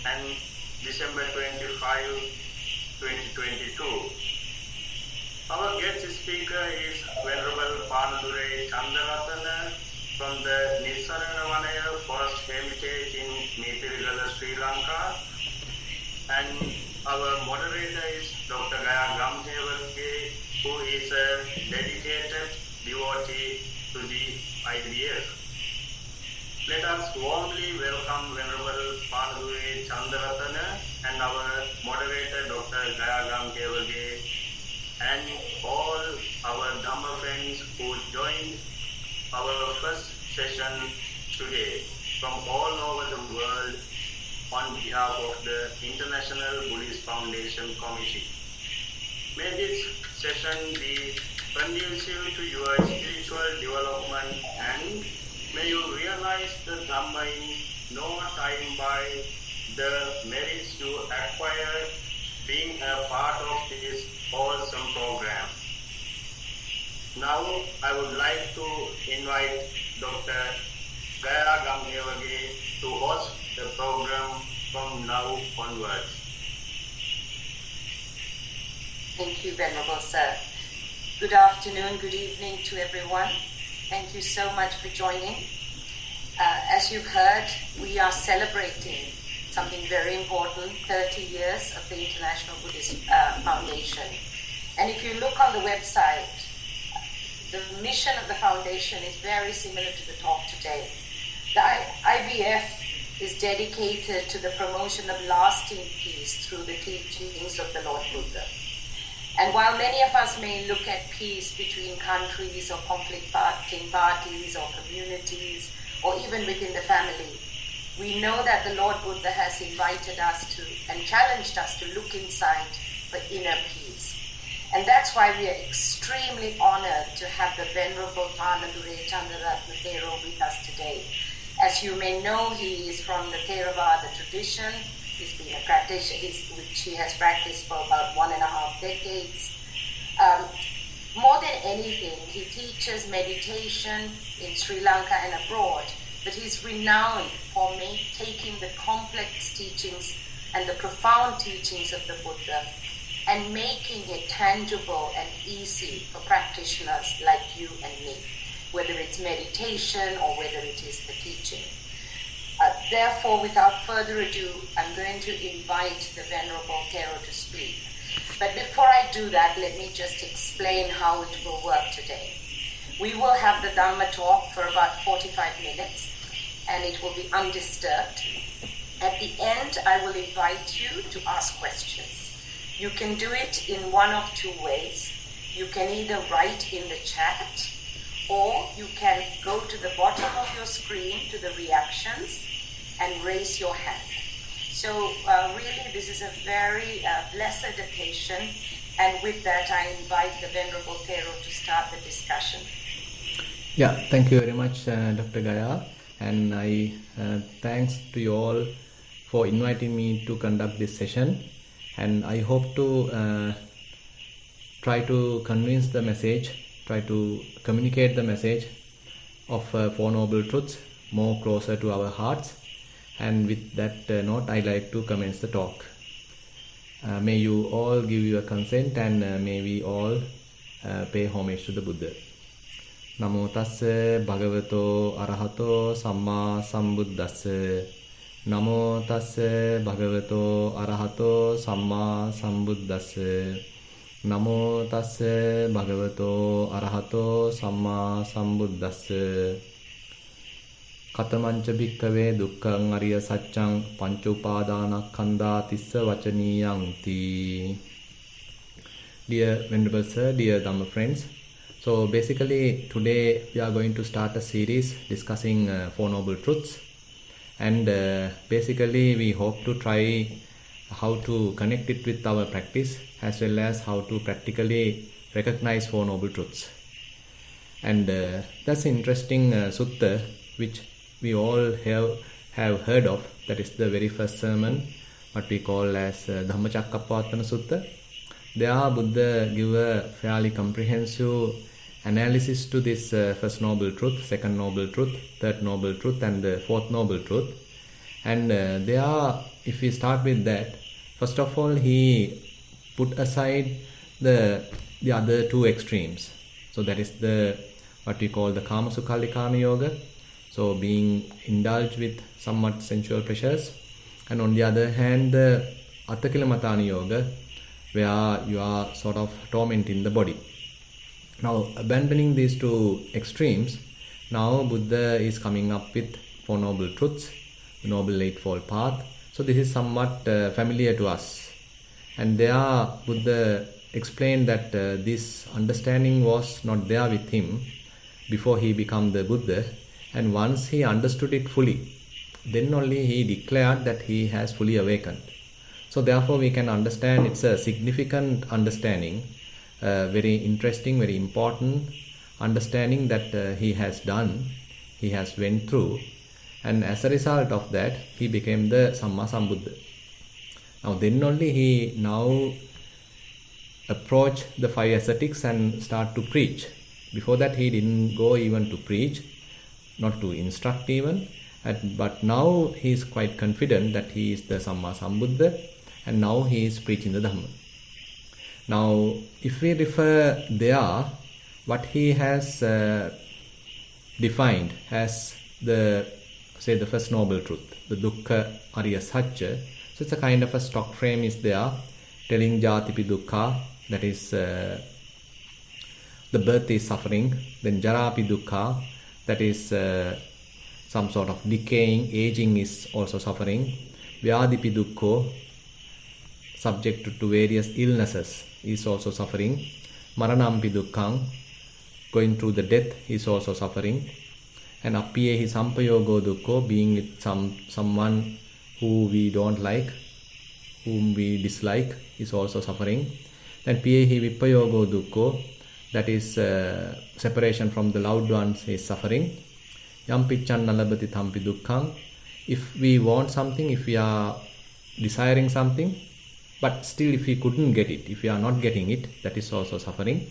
and December 25, 2022. Our guest speaker is Venerable Panadure Chandaratana from the Nissarana Vanaya Forest Hermitage in Nissarana, Sri Lanka, and our moderator is Dr. Who is a dedicated devotee to the IBF. Let us warmly welcome Venerable Panadure Chandaratana and our moderator Dr. and all our Dhamma friends who joined our first session today from all over the world on behalf of the International Buddhist Foundation Committee. May this session be conducive to your spiritual development, and may you realize the Dhamma in no time by the merits you acquire being a part of this awesome program. Now I would like to invite Dr. to host the program from now onwards. Thank you, Venerable Sir. Good afternoon, good evening to everyone. Thank you so much for joining. As you've heard, we are celebrating something very important, 30 years of the International Buddhist Foundation. And if you look on the website, the mission of the foundation is very similar to the talk today. The IBF is dedicated to the promotion of lasting peace through the teachings of the Lord Buddha. And while many of us may look at peace between countries or conflicting parties or communities or even within the family, we know that the Lord Buddha has invited us to and challenged us to look inside for inner peace. And that's why we are extremely honored to have the Venerable Panadure Chandaratana Thero with us today. As you may know, he is from the Theravada tradition. He's been a practitioner, which he has practiced for about 1.5 decades. More than anything, he teaches meditation in Sri Lanka and abroad, but he's renowned for taking the complex teachings and the profound teachings of the Buddha and making it tangible and easy for practitioners like you and me, whether it's meditation or whether it is the teaching. Therefore, without further ado, I'm going to invite the Venerable Thero to speak. But before I do that, let me just explain how it will work today. We will have the Dhamma talk for about 45 minutes, and it will be undisturbed. At the end, I will invite you to ask questions. You can do it in one of two ways. You can either write in the chat, or you can go to the bottom of your screen to the reactions and raise your hand. So really this is a very blessed occasion, and with that I invite the Venerable Thero to start the discussion. Yeah, thank you very much Dr. Gaya, and I thanks to you all for inviting me to conduct this session, and I hope to try to convince the message, try to communicate the message of Four Noble Truths more closer to our hearts. And with that note, I like to commence the talk. May you all give your consent, and may we all pay homage to the Buddha. Namo tassa bhagavato arahato samma sambuddhassa. Namo tassa bhagavato arahato samma sambuddhassa. Namo tassa bhagavato arahato samma sambuddhassa. Katamanca bhikkave dukkhaṃ ariya sacchaṃ panca upadānakkhandhā tissa vacaniyanti. Dear Venerable Sir, dear Dhamma friends, so basically today we are going to start a series discussing Four Noble Truths, and basically we hope to try how to connect it with our practice as well as how to practically recognize Four Noble Truths. And that's an interesting sutta which we all have heard of. That is the very first sermon, what we call as Dhammacakkappavattana Sutta. There Buddha give a fairly comprehensive analysis to this first noble truth, second noble truth, third noble truth, and the fourth noble truth. And if we start with that, first of all, he put aside the other two extremes. So that is what we call the Kama Sukhalli Kama Yoga. So being indulged with somewhat sensual pleasures. And on the other hand, the Atthakila Yoga, where you are sort of tormenting the body. Now, abandoning these two extremes, now Buddha is coming up with Four Noble Truths, the Noble Eightfold Path. So this is somewhat familiar to us. And there Buddha explained that this understanding was not there with him before he became the Buddha. And once he understood it fully, then only he declared that he has fully awakened. So therefore we can understand it's a significant understanding, very interesting, very important understanding that he has done, he has went through, and as a result of that he became the Samma Sambuddha. Now then only he now approach the five ascetics and start to preach. Before that he didn't go even to preach, not to instruct even, but now he is quite confident that he is the Samma Sambuddha, and now he is preaching the Dhamma. Now if we refer there, what he has defined as the first noble truth, the Dukkha Arya Sacca. So it's a kind of a stock frame is there, telling Jatipi Dukkha, that is the birth is suffering, then Jarapi Dukkha, that is some sort of decaying, aging is also suffering, Vyadipi Dukkho, subject to various illnesses, is also suffering, Maranampi Dukkhang, going through the death is also suffering, and Appiyehi Sampayogo Dukkho, being with someone who we don't like, whom we dislike, is also suffering. Then Piyehi Vipayogo Dukkho, that is separation from the loved ones, is suffering. Yampichan Nalabati Thampi Dukkhang, if we want something, if we are desiring something, but still if we couldn't get it, if we are not getting it, that is also suffering.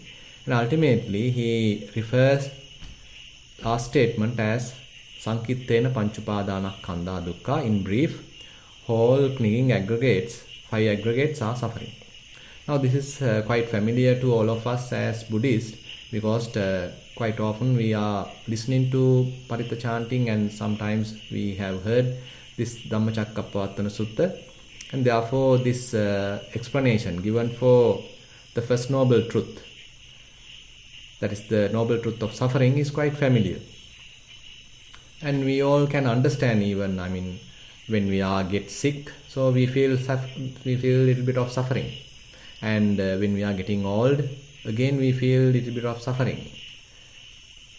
And ultimately he refers last statement as Sankittena Panchupadana Kanda Dukkha. In brief, whole clinging aggregates, five aggregates are suffering. Now this is quite familiar to all of us as Buddhists, because quite often we are listening to Paritta chanting, and sometimes we have heard this Dhammacakkappavattana Sutta, and therefore this explanation given for the first noble truth, that is the noble truth of suffering, is quite familiar. And we all can understand, even, when we get sick, so we feel a little bit of suffering. And when we are getting old, again we feel a little bit of suffering.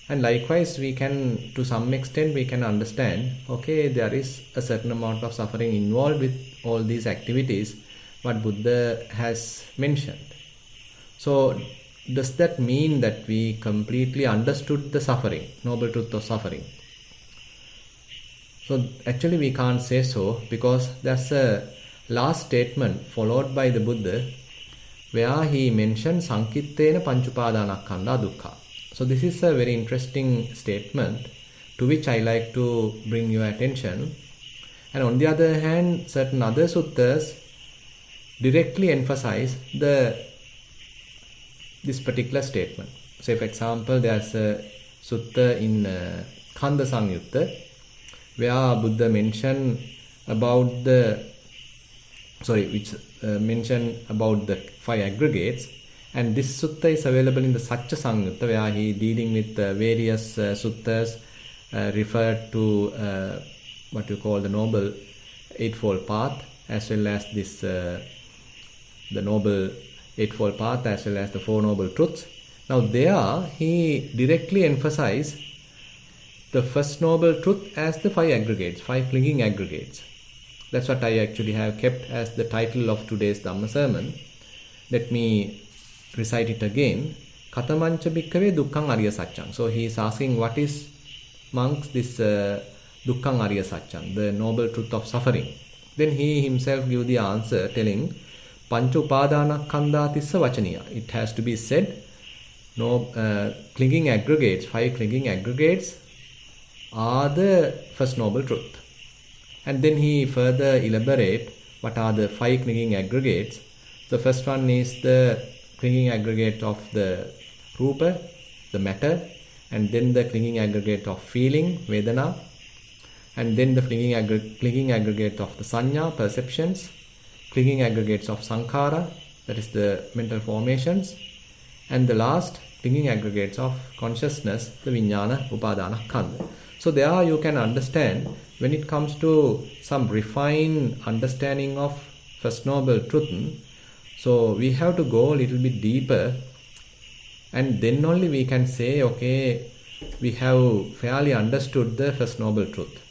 And likewise, we can, to some extent, we can understand, okay, there is a certain amount of suffering involved with all these activities, what Buddha has mentioned. So, does that mean that we completely understood the suffering, noble truth of suffering? So, actually we can't say so, because there's a last statement followed by the Buddha, where he mentioned Sankittena Panchupadanakkhandha Dukkha. So this is a very interesting statement to which I like to bring your attention. And on the other hand, certain other suttas directly emphasize this particular statement. Say for example, there's a sutta in Khanda Samyutta where Buddha mentioned about mention about the five aggregates, and this sutta is available in the Sacca Samyutta, where he dealing with various suttas referred to what you call the Noble Eightfold Path, as well as this the Noble Eightfold Path, as well as the Four Noble Truths. Now there he directly emphasized the first noble truth as the five aggregates, five clinging aggregates. That's what I actually have kept as the title of today's Dhamma sermon. Let me recite it again. Katamancha bhikkhave dukkhang arya saccang. So he is asking, what is amongst this dukkhang arya saccang, the noble truth of suffering? Then he himself give the answer, telling pancha upadanakkhandha tissa vachaniya. It has to be said, clinging aggregates, five clinging aggregates are the first noble truth. And then he further elaborate what are the 5 clinging aggregates. The first one is the clinging aggregate of the rupa, the matter, and then the clinging aggregate of feeling, vedana, and then the clinging aggregate of the sanya, perceptions, clinging aggregates of sankhara, that is the mental formations, and the last clinging aggregates of consciousness, the vijnana, upadana, khandha. So there you can understand, when it comes to some refined understanding of First Noble Truth, so we have to go a little bit deeper, and then only we can say, okay, we have fairly understood the First Noble Truth.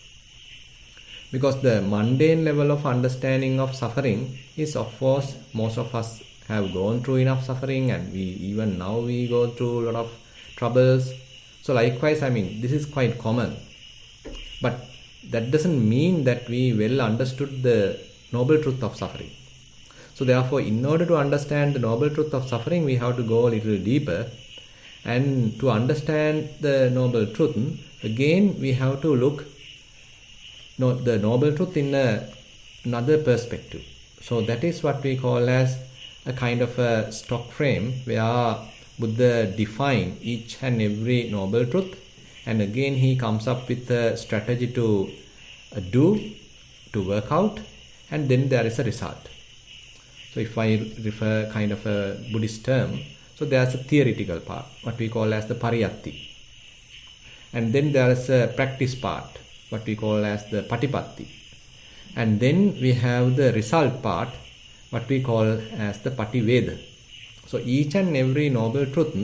Because the mundane level of understanding of suffering is, of course, most of us have gone through enough suffering, and even now we go through a lot of troubles. So likewise, this is quite common. But that doesn't mean that we well understood the noble truth of suffering. So therefore, in order to understand the noble truth of suffering, we have to go a little deeper. And to understand the noble truth, again we have to look the noble truth in another perspective. So that is what we call as a kind of a stock frame, where Buddha define each and every noble truth, and again he comes up with a strategy to do, to work out, and then there is a result. So if I refer kind of a Buddhist term, so there's a theoretical part, what we call as the pariyatti, and then there is a practice part, what we call as the patipatti, and then we have the result part, what we call as the pativeda. So each and every noble truth,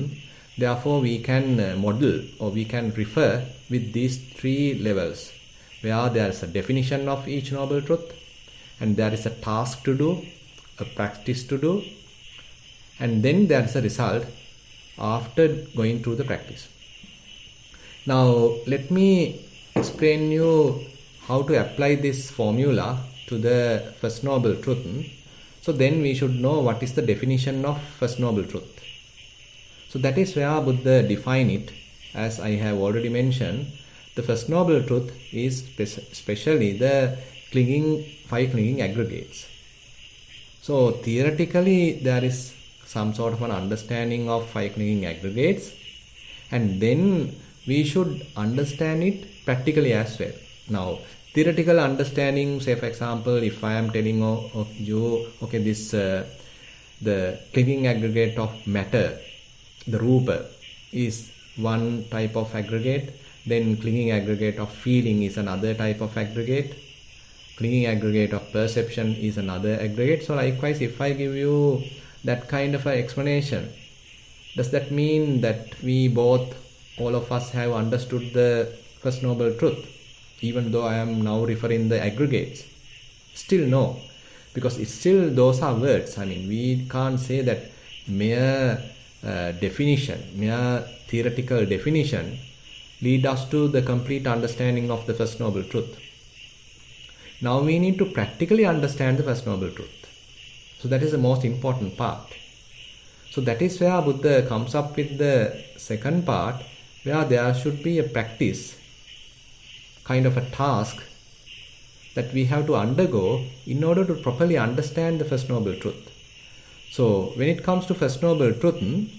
therefore we can model or we can refer with these 3 levels, where there is a definition of each noble truth, and there is a task to do, a practice to do, and then there is a result after going through the practice. Now let me explain you how to apply this formula to the First Noble Truth. So then we should know what is the definition of First Noble Truth. So that is where Buddha define it. As I have already mentioned, the First Noble Truth is especially the 5 clinging aggregates. So theoretically there is some sort of an understanding of 5 clinging aggregates, and then we should understand it practically as well. Now, theoretical understanding, say for example, if I am telling you, okay, this the clinging aggregate of matter, the rupa, is one type of aggregate, then clinging aggregate of feeling is another type of aggregate, clinging aggregate of perception is another aggregate. So likewise, if I give you that kind of an explanation, does that mean that all of us have understood the First Noble Truth, even though I am now referring the aggregates? Still no, because it's still those are words. We can't say that mere definition, mere theoretical definition lead us to the complete understanding of the First Noble Truth. Now we need to practically understand the First Noble Truth. So that is the most important part. So that is where Buddha comes up with the second part, where there should be a practice, kind of a task that we have to undergo in order to properly understand the First Noble Truth. So when it comes to First Noble Truth,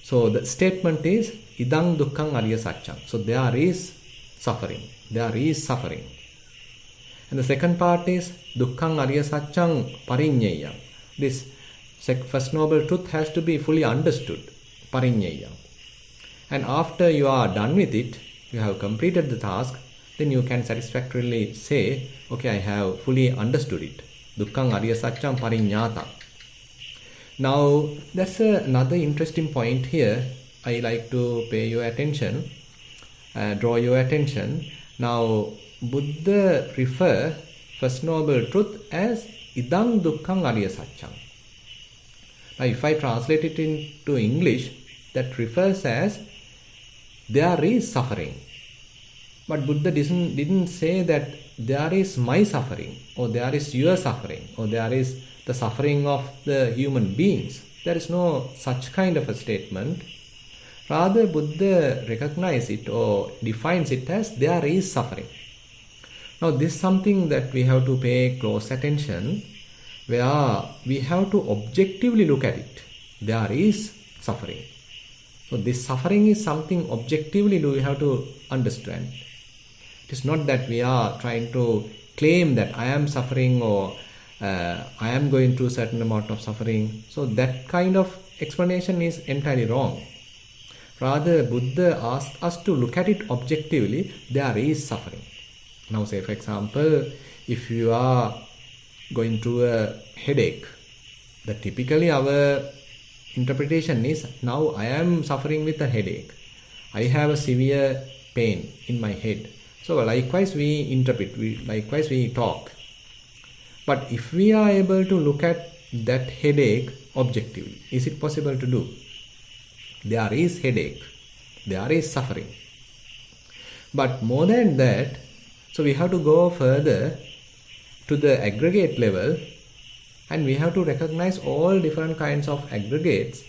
so the statement is idang dukkhang arya satchang. So there is suffering. There is suffering. And the second part is dukkhang arya satchang pariññeyam. This First Noble Truth has to be fully understood. Pariññeyam. And after you are done with it, you have completed the task, then you can satisfactorily say, okay, I have fully understood it. Dukkhang arya satchang pariññātam. Now, that's another interesting point here. I like to pay your attention, draw your attention. Now, Buddha refer First Noble Truth as idang dukkhang arya satchang. Now, if I translate it into English, that refers as there is suffering. But Buddha didn't say that there is my suffering, or there is your suffering, or there is the suffering of the human beings. There is no such kind of a statement. Rather, Buddha recognizes it or defines it as there is suffering. Now this is something that we have to pay close attention, where we have to objectively look at it. There is suffering. So this suffering is something objectively we have to understand. It is not that we are trying to claim that I am suffering or I am going through a certain amount of suffering. So that kind of explanation is entirely wrong. Rather, Buddha asked us to look at it objectively. There is suffering. Now say for example, if you are going through a headache, the typically our interpretation is, now I am suffering with a headache. I have a severe pain in my head. So likewise we interpret, likewise we talk. But if we are able to look at that headache objectively, is it possible to do? There is headache, there is suffering. But more than that, so we have to go further to the aggregate level, and we have to recognize all different kinds of aggregates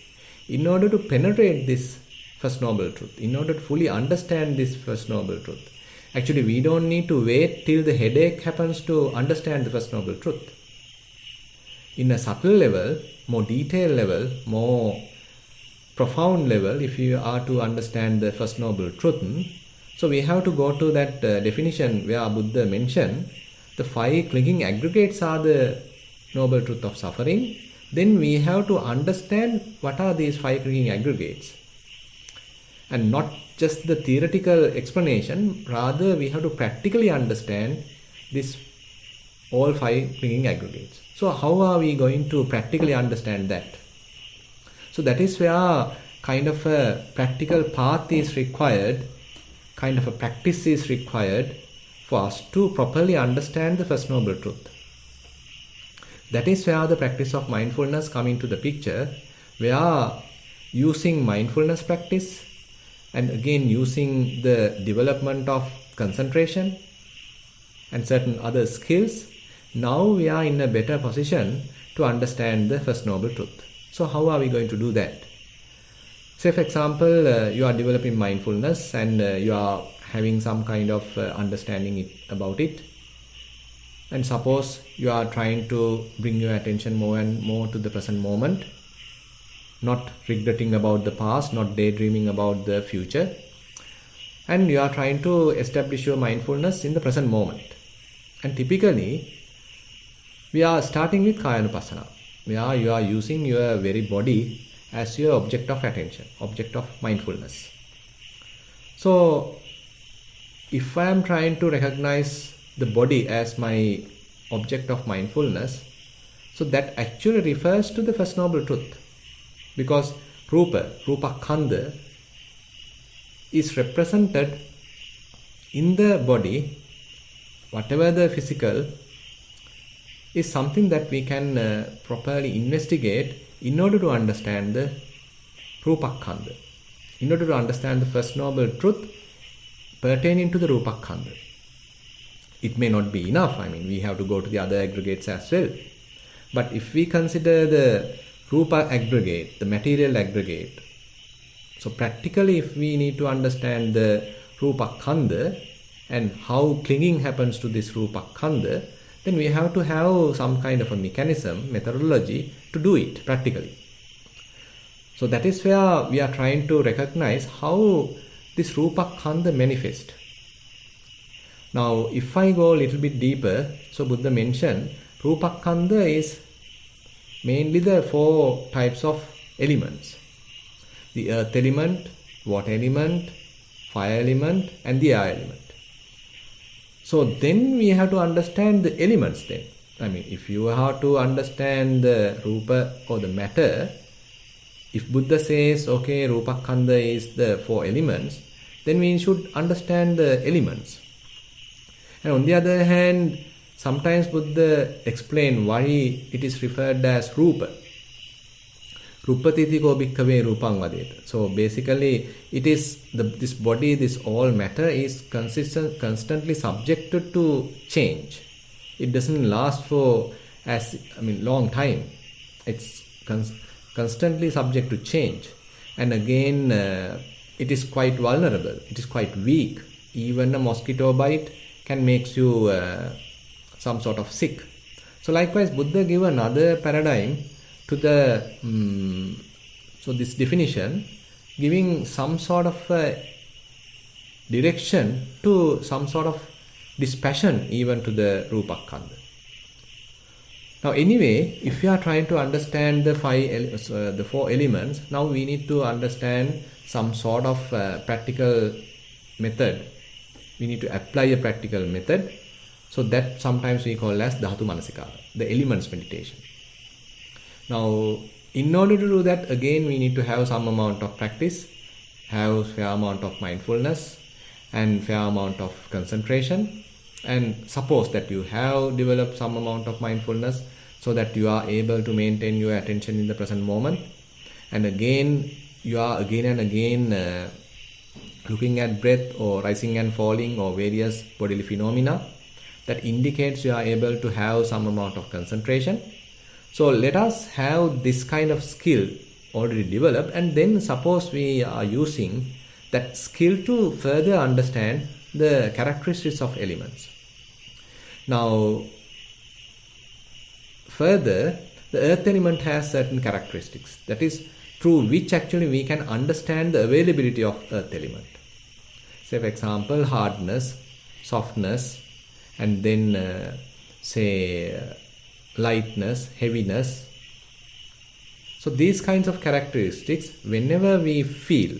in order to penetrate this First Noble Truth, in order to fully understand this First Noble Truth. Actually, we don't need to wait till the headache happens to understand the First Noble Truth. In a subtle level, more detailed level, more profound level, if you are to understand the First Noble Truth, so we have to go to that definition where Buddha mentioned the 5 clinging aggregates are the Noble Truth of suffering. Then we have to understand what are these 5 clinging aggregates. And not just the theoretical explanation, rather we have to practically understand this all 5 clinging aggregates. So how are we going to practically understand that? So that is where kind of a practical path is required, kind of a practice is required for us to properly understand the First Noble Truth. That is where the practice of mindfulness comes into the picture, where using mindfulness practice and again using the development of concentration and certain other skills, now we are in a better position to understand the First Noble Truth. So how are we going to do that? Say for example, you are developing mindfulness and you are having some kind of understanding about it. And suppose you are trying to bring your attention more and more to the present moment, not regretting about the past, not daydreaming about the future. And you are trying to establish your mindfulness in the present moment. And typically, we are starting with Kayanupassana, where you are using your very body as your object of attention, object of mindfulness. So, if I am trying to recognize the body as my object of mindfulness, so that actually refers to the First Noble Truth. Because Rupa Khandha is represented in the body, whatever the physical, is something that we can properly investigate in order to understand the Rupa Khandha, in order to understand the First Noble Truth pertaining to the Rupa Khandha. It may not be enough, we have to go to the other aggregates as well. But if we consider the Rupa aggregate, the material aggregate, so practically if we need to understand the Rupa Khandha and how clinging happens to this Rupa Khandha, then we have to have some kind of a mechanism, methodology to do it practically. So that is where we are trying to recognize how this Rupa Khandha manifests. Now, if I go a little bit deeper, so Buddha mentioned Rupa Khandha is mainly the 4 types of elements. The earth element, water element, fire element and the air element. So then we have to understand the elements then. If you have to understand the Rupa or the matter, if Buddha says, okay, Rupa Khandha is the 4 elements, then we should understand the elements. And on the other hand, sometimes Buddha explain why it is referred as Rupa. Rupatiti ko bhikkhave rupang vadeta. So basically, it is this body, this all matter is constantly subjected to change. It doesn't last for long time. It's constantly subject to change. And again, it is quite vulnerable. It is quite weak. Even a mosquito bite, can make you some sort of sick. So likewise, Buddha gave another paradigm to the so this definition, giving some sort of direction to some sort of dispassion even to the Rupakkhandha. Now anyway, if you are trying to understand the four elements, now we need to understand some sort of practical method. We need to apply a practical method. So that sometimes we call as Dhatu Manasikara, the elements meditation. Now, in order to do that, again we need to have some amount of practice, have fair amount of mindfulness and fair amount of concentration. And suppose that you have developed some amount of mindfulness so that you are able to maintain your attention in the present moment. And again, you are again and again looking at breath or rising and falling or various bodily phenomena. That indicates you are able to have some amount of concentration. So let us have this kind of skill already developed, and then suppose we are using that skill to further understand the characteristics of elements. Now, further, the earth element has certain characteristics. That is through which actually we can understand the availability of earth element. Say for example, hardness, softness, and then say lightness, heaviness. So these kinds of characteristics, whenever we feel,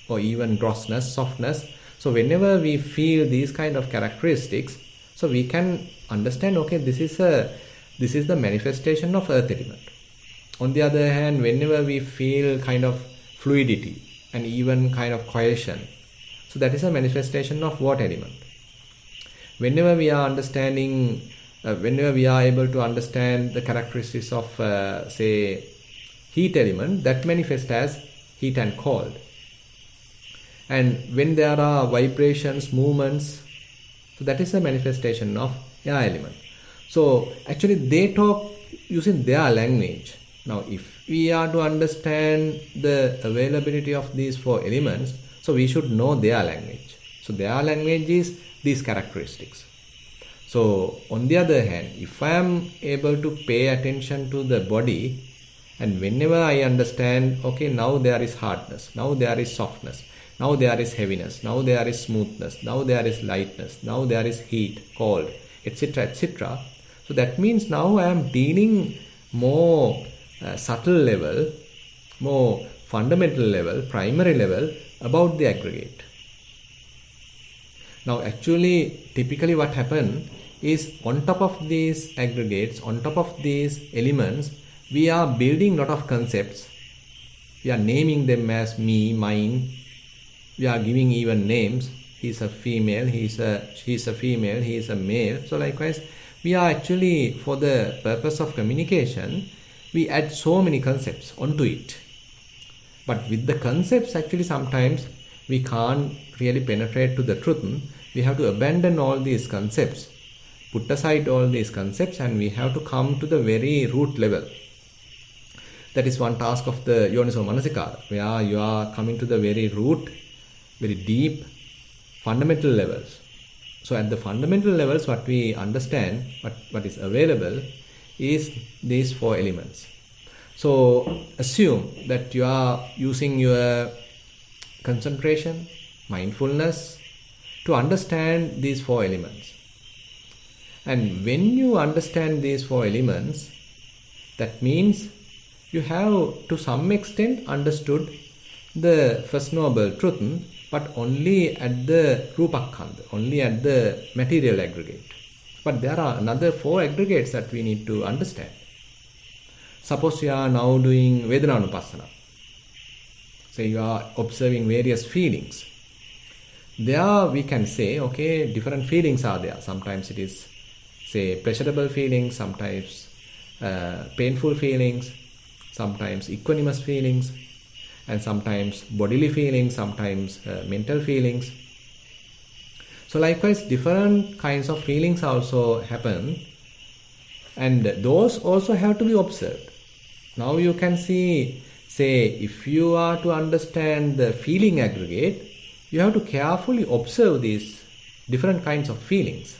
or even grossness, softness, so whenever we feel these kind of characteristics, so we can understand, okay, this is the manifestation of earth element. On the other hand, whenever we feel kind of fluidity and even kind of cohesion, so that is a manifestation of water element. Whenever we are understanding, whenever we are able to understand the characteristics of, say, heat element, that manifests as heat and cold. And when there are vibrations, movements, so that is a manifestation of air element. So actually they talk using their language. Now if we are to understand the availability of these four elements, so we should know their language. So their language is these characteristics. So on the other hand, if I am able to pay attention to the body, and whenever I understand, okay, now there is hardness, now there is softness, now there is heaviness, now there is smoothness, now there is lightness, now there is heat, cold, etc., etc. So that means now I am dealing more subtle level, more fundamental level, primary level about the aggregate. Now actually, typically what happens is on top of these aggregates, on top of these elements, we are building lot of concepts. We are naming them as me, mine. We are giving even names. He is a female, she is a female, he is a male. So likewise, we are actually, for the purpose of communication, we add so many concepts onto it. But with the concepts, actually sometimes we can't really penetrate to the truth. We have to abandon all these concepts, put aside all these concepts, and we have to come to the very root level. That is one task of the Yoniso Manasikara, where you are coming to the very root, very deep, fundamental levels. So at the fundamental levels, what we understand, what is available, is these four elements. So assume that you are using your concentration, mindfulness, to understand these four elements. And when you understand these four elements, that means you have to some extent understood the First Noble Truth, but only at the Rupakkhandha, only at the material aggregate. But there are another four aggregates that we need to understand. Suppose you are now doing Vedananupassana. Say you are observing various feelings. There we can say, okay, different feelings are there. Sometimes it is, say, pleasurable feelings, sometimes painful feelings, sometimes equanimous feelings, and sometimes bodily feelings, sometimes mental feelings. So likewise, different kinds of feelings also happen, and those also have to be observed. Now you can see, say, if you are to understand the feeling aggregate, you have to carefully observe these different kinds of feelings.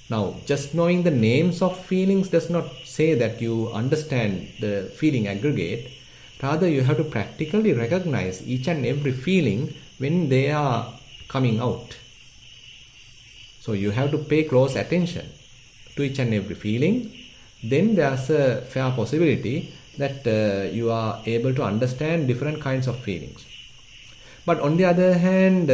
Now, just knowing the names of feelings does not say that you understand the feeling aggregate. Rather, you have to practically recognize each and every feeling when they are coming out. So you have to pay close attention to each and every feeling. Then there's a fair possibility that you are able to understand different kinds of feelings. But on the other hand,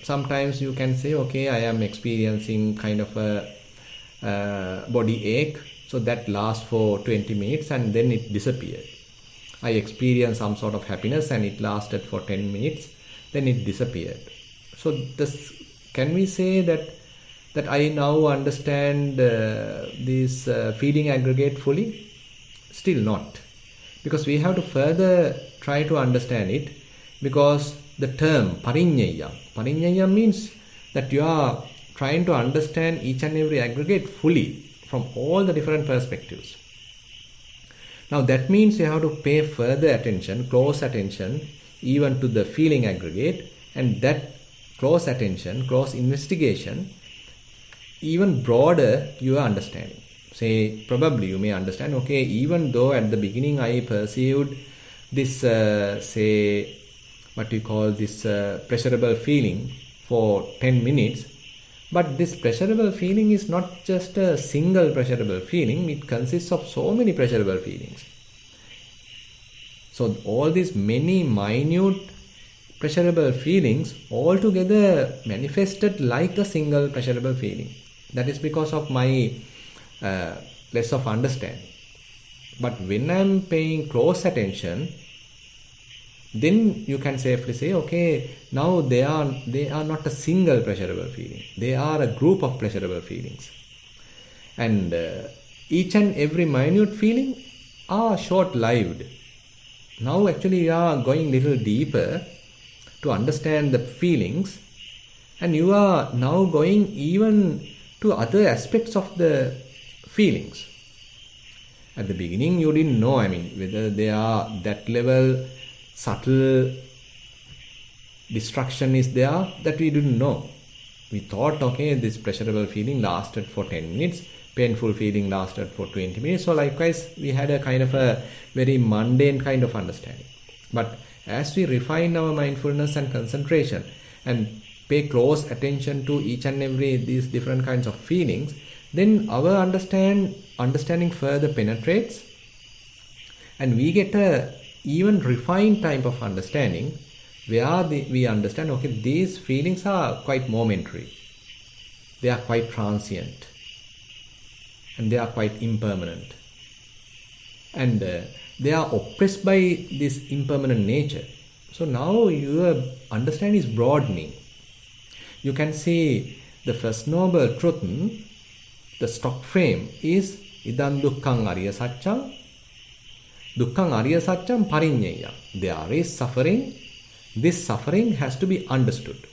sometimes you can say, okay, I am experiencing kind of a body ache, so that lasts for 20 minutes and then it disappeared. I experienced some sort of happiness and it lasted for 10 minutes, then it disappeared. So can we say that I now understand this feeling aggregate fully? Still not. Because we have to further try to understand it, because the term pariññaya means that you are trying to understand each and every aggregate fully from all the different perspectives. Now that means you have to pay further attention, close attention, even to the feeling aggregate, and that close attention, close investigation, even broader your understanding. Say, probably you may understand, okay, even though at the beginning I perceived this, say, what we call this pleasurable feeling for 10 minutes, but this pleasurable feeling is not just a single pleasurable feeling, it consists of so many pleasurable feelings. So all these many minute pleasurable feelings all together manifested like a single pleasurable feeling. That is because of my less of understanding. But when I am paying close attention, then you can safely say, okay, now they are not a single pleasurable feeling. They are a group of pleasurable feelings. And each and every minute feeling are short-lived. Now actually you are going little deeper to understand the feelings, and you are now going even to other aspects of the feelings. At the beginning you didn't know, whether they are that level subtle destruction is there, that we didn't know. We thought, okay, this pleasurable feeling lasted for 10 minutes, painful feeling lasted for 20 minutes. So likewise, we had a kind of a very mundane kind of understanding. But as we refine our mindfulness and concentration and pay close attention to each and every these different kinds of feelings, then our understanding further penetrates, and we get a even refined type of understanding where we understand, okay, these feelings are quite momentary, they are quite transient, and they are quite impermanent, and they are oppressed by this impermanent nature. So now your understanding is broadening. You can see the first noble truth, the stock frame is idam dukkhaṃ ariya saccam, dukkhaṃ ariya saccam pariññaya. There is suffering. This suffering has to be understood.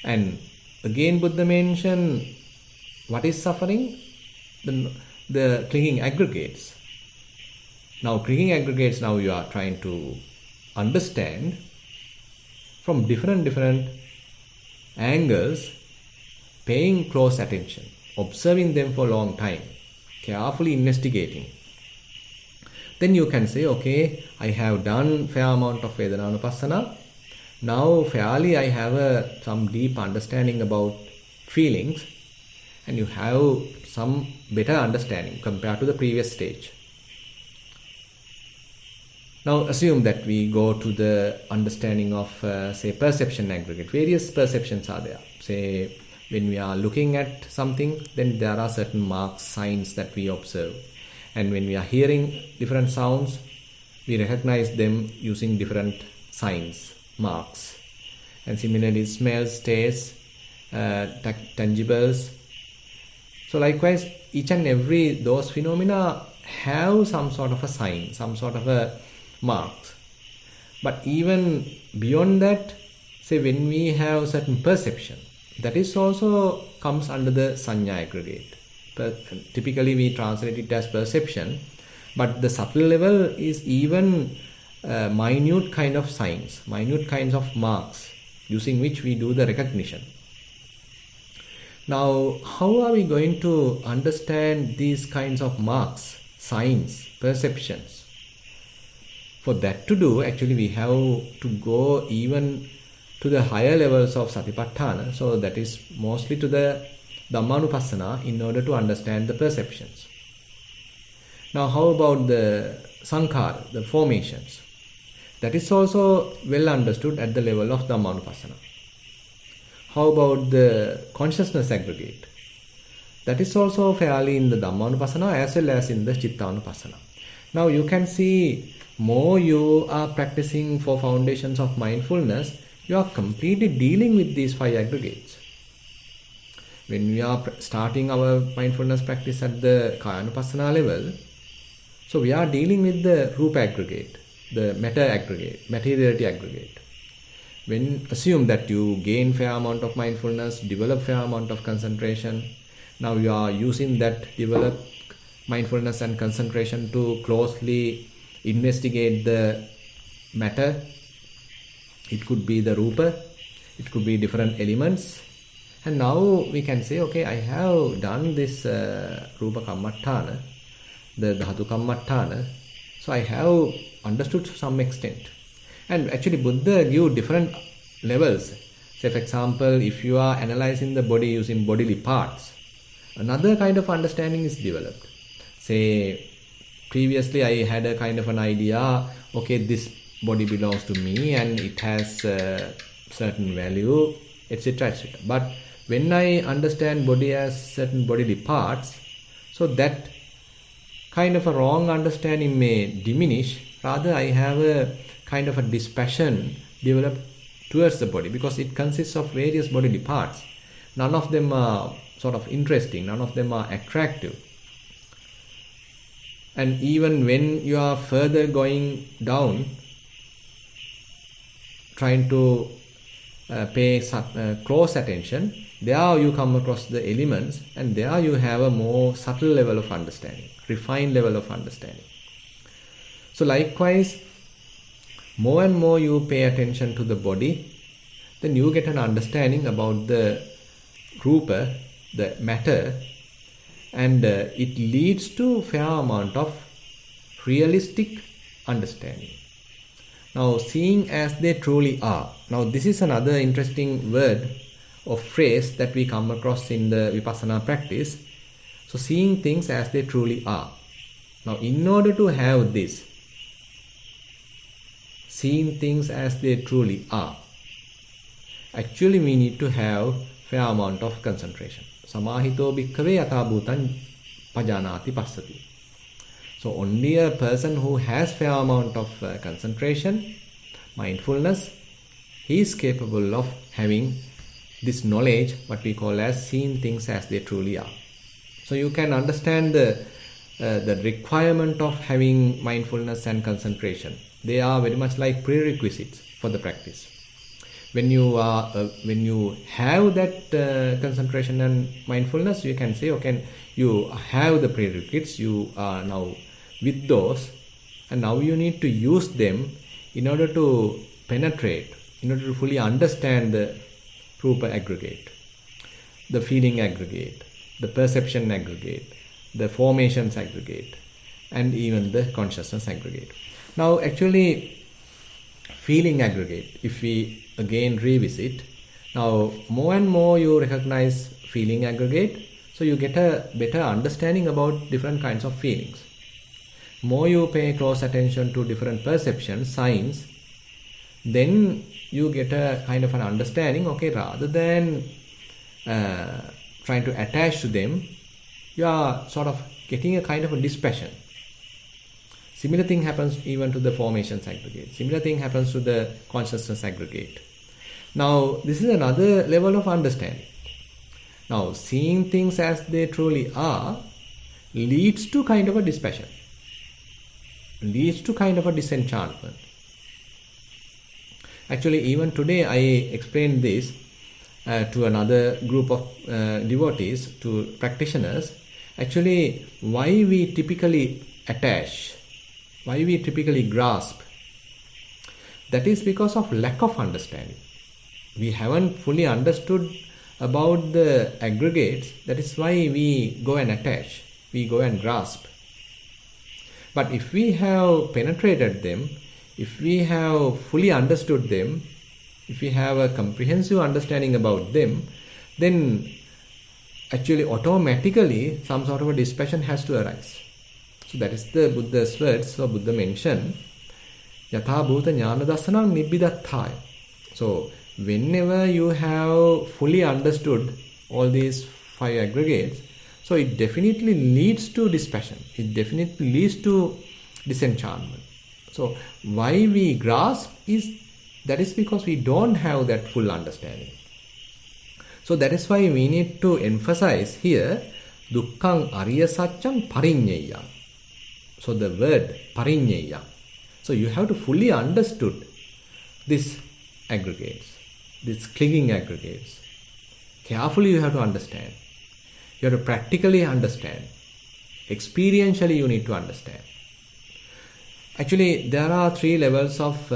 And again Buddha mentioned, what is suffering? The clinging aggregates. Now clinging aggregates, now you are trying to understand from different angles, paying close attention, observing them for a long time, carefully investigating. Then you can say, okay, I have done fair amount of Vedananupassana. Now fairly I have some deep understanding about feelings, and you have some better understanding compared to the previous stage. Now assume that we go to the understanding of, say, perception aggregate. Various perceptions are there. Say, when we are looking at something, then there are certain marks, signs that we observe. And when we are hearing different sounds, we recognize them using different signs, marks. And similarly, smells, tastes, tangibles. So likewise, each and every those phenomena have some sort of a sign, some sort of a marks. But even beyond that, say when we have certain perception, that is also comes under the sanya aggregate. But typically we translate it as perception, but the subtle level is even minute kind of signs, minute kinds of marks using which we do the recognition. Now, how are we going to understand these kinds of marks, signs, perceptions? For that to do, actually we have to go even to the higher levels of Satipatthana. So that is mostly to the Dhammanupassana in order to understand the perceptions. Now, how about the Sankhara, the formations? That is also well understood at the level of Dhammanupassana. How about the Consciousness Aggregate? That is also fairly in the Dhammanupassana as well as in the Chittanupassana. Now you can see, more you are practicing for foundations of mindfulness, you are completely dealing with these 5 aggregates. When we are starting our mindfulness practice at the Kayanupassana level, so we are dealing with the Rupa aggregate, the matter aggregate, materiality aggregate. When assume that you gain fair amount of mindfulness, develop fair amount of concentration, now you are using that developed mindfulness and concentration to closely investigate the matter. It could be the Rupa, it could be different elements. And now we can say, okay, I have done this Rupa Kammatthana, the Dhatu Kammatthana, so I have understood to some extent. And actually Buddha give different levels. Say for example, if you are analyzing the body using bodily parts, another kind of understanding is developed. Say, previously I had a kind of an idea, okay, this body belongs to me and it has a certain value, etc., etc. But when I understand body as certain bodily parts, so that kind of a wrong understanding may diminish. Rather, I have a kind of a dispassion developed towards the body, because it consists of various bodily parts. None of them are sort of interesting, none of them are attractive. And even when you are further going down, trying to pay close attention, there you come across the elements, and there you have a more subtle level of understanding, refined level of understanding. So likewise, more and more you pay attention to the body, then you get an understanding about the Rupa, the matter, and it leads to fair amount of realistic understanding. Now, seeing as they truly are. Now, this is another interesting word or phrase that we come across in the Vipassana practice. So, seeing things as they truly are. Now, in order to have this, seeing things as they truly are, actually we need to have fair amount of concentration. Samahito bhikkhave yatha bhutan pajanati passati. So only a person who has fair amount of concentration, mindfulness, he is capable of having this knowledge, what we call as seeing things as they truly are. So you can understand the requirement of having mindfulness and concentration. They are very much like prerequisites for the practice. When you have that concentration and mindfulness, you can say, okay, you have the prerequisites, you are now with those, and now you need to use them in order to penetrate, in order to fully understand the Rupa aggregate, the feeling aggregate, the perception aggregate, the formations aggregate, and even the consciousness aggregate. Now actually, feeling aggregate, if we again revisit, now more and more you recognize feeling aggregate, so you get a better understanding about different kinds of feelings. More you pay close attention to different perceptions, signs, then you get a kind of an understanding, okay, rather than trying to attach to them, you are sort of getting a kind of a dispassion. Similar thing happens even to the formations aggregate. Similar thing happens to the consciousness aggregate. Now, this is another level of understanding. Now, seeing things as they truly are leads to kind of a dispassion, leads to kind of a disenchantment. Actually, even today I explained this to another group of devotees, to practitioners. Actually, why we typically attach, why we typically grasp, that is because of lack of understanding. We haven't fully understood about the aggregates, that is why we go and attach, we go and grasp. But if we have penetrated them, if we have fully understood them, if we have a comprehensive understanding about them, then actually automatically some sort of a dispassion has to arise. So that is the Buddha's words. So Buddha mentioned, Yatha bhuta jnana dasanam nibbidathaya. So whenever you have fully understood all these 5 aggregates, so it definitely leads to dispassion. It definitely leads to disenchantment. So why we grasp that is because we don't have that full understanding. So that is why we need to emphasize here Dukkhang Ariya Saccang Pariññeya. So the word Pariññeya. So you have to fully understood these aggregates, these clinging aggregates. Carefully you have to understand. You have to practically understand. Experientially you need to understand. Actually, there are 3 levels of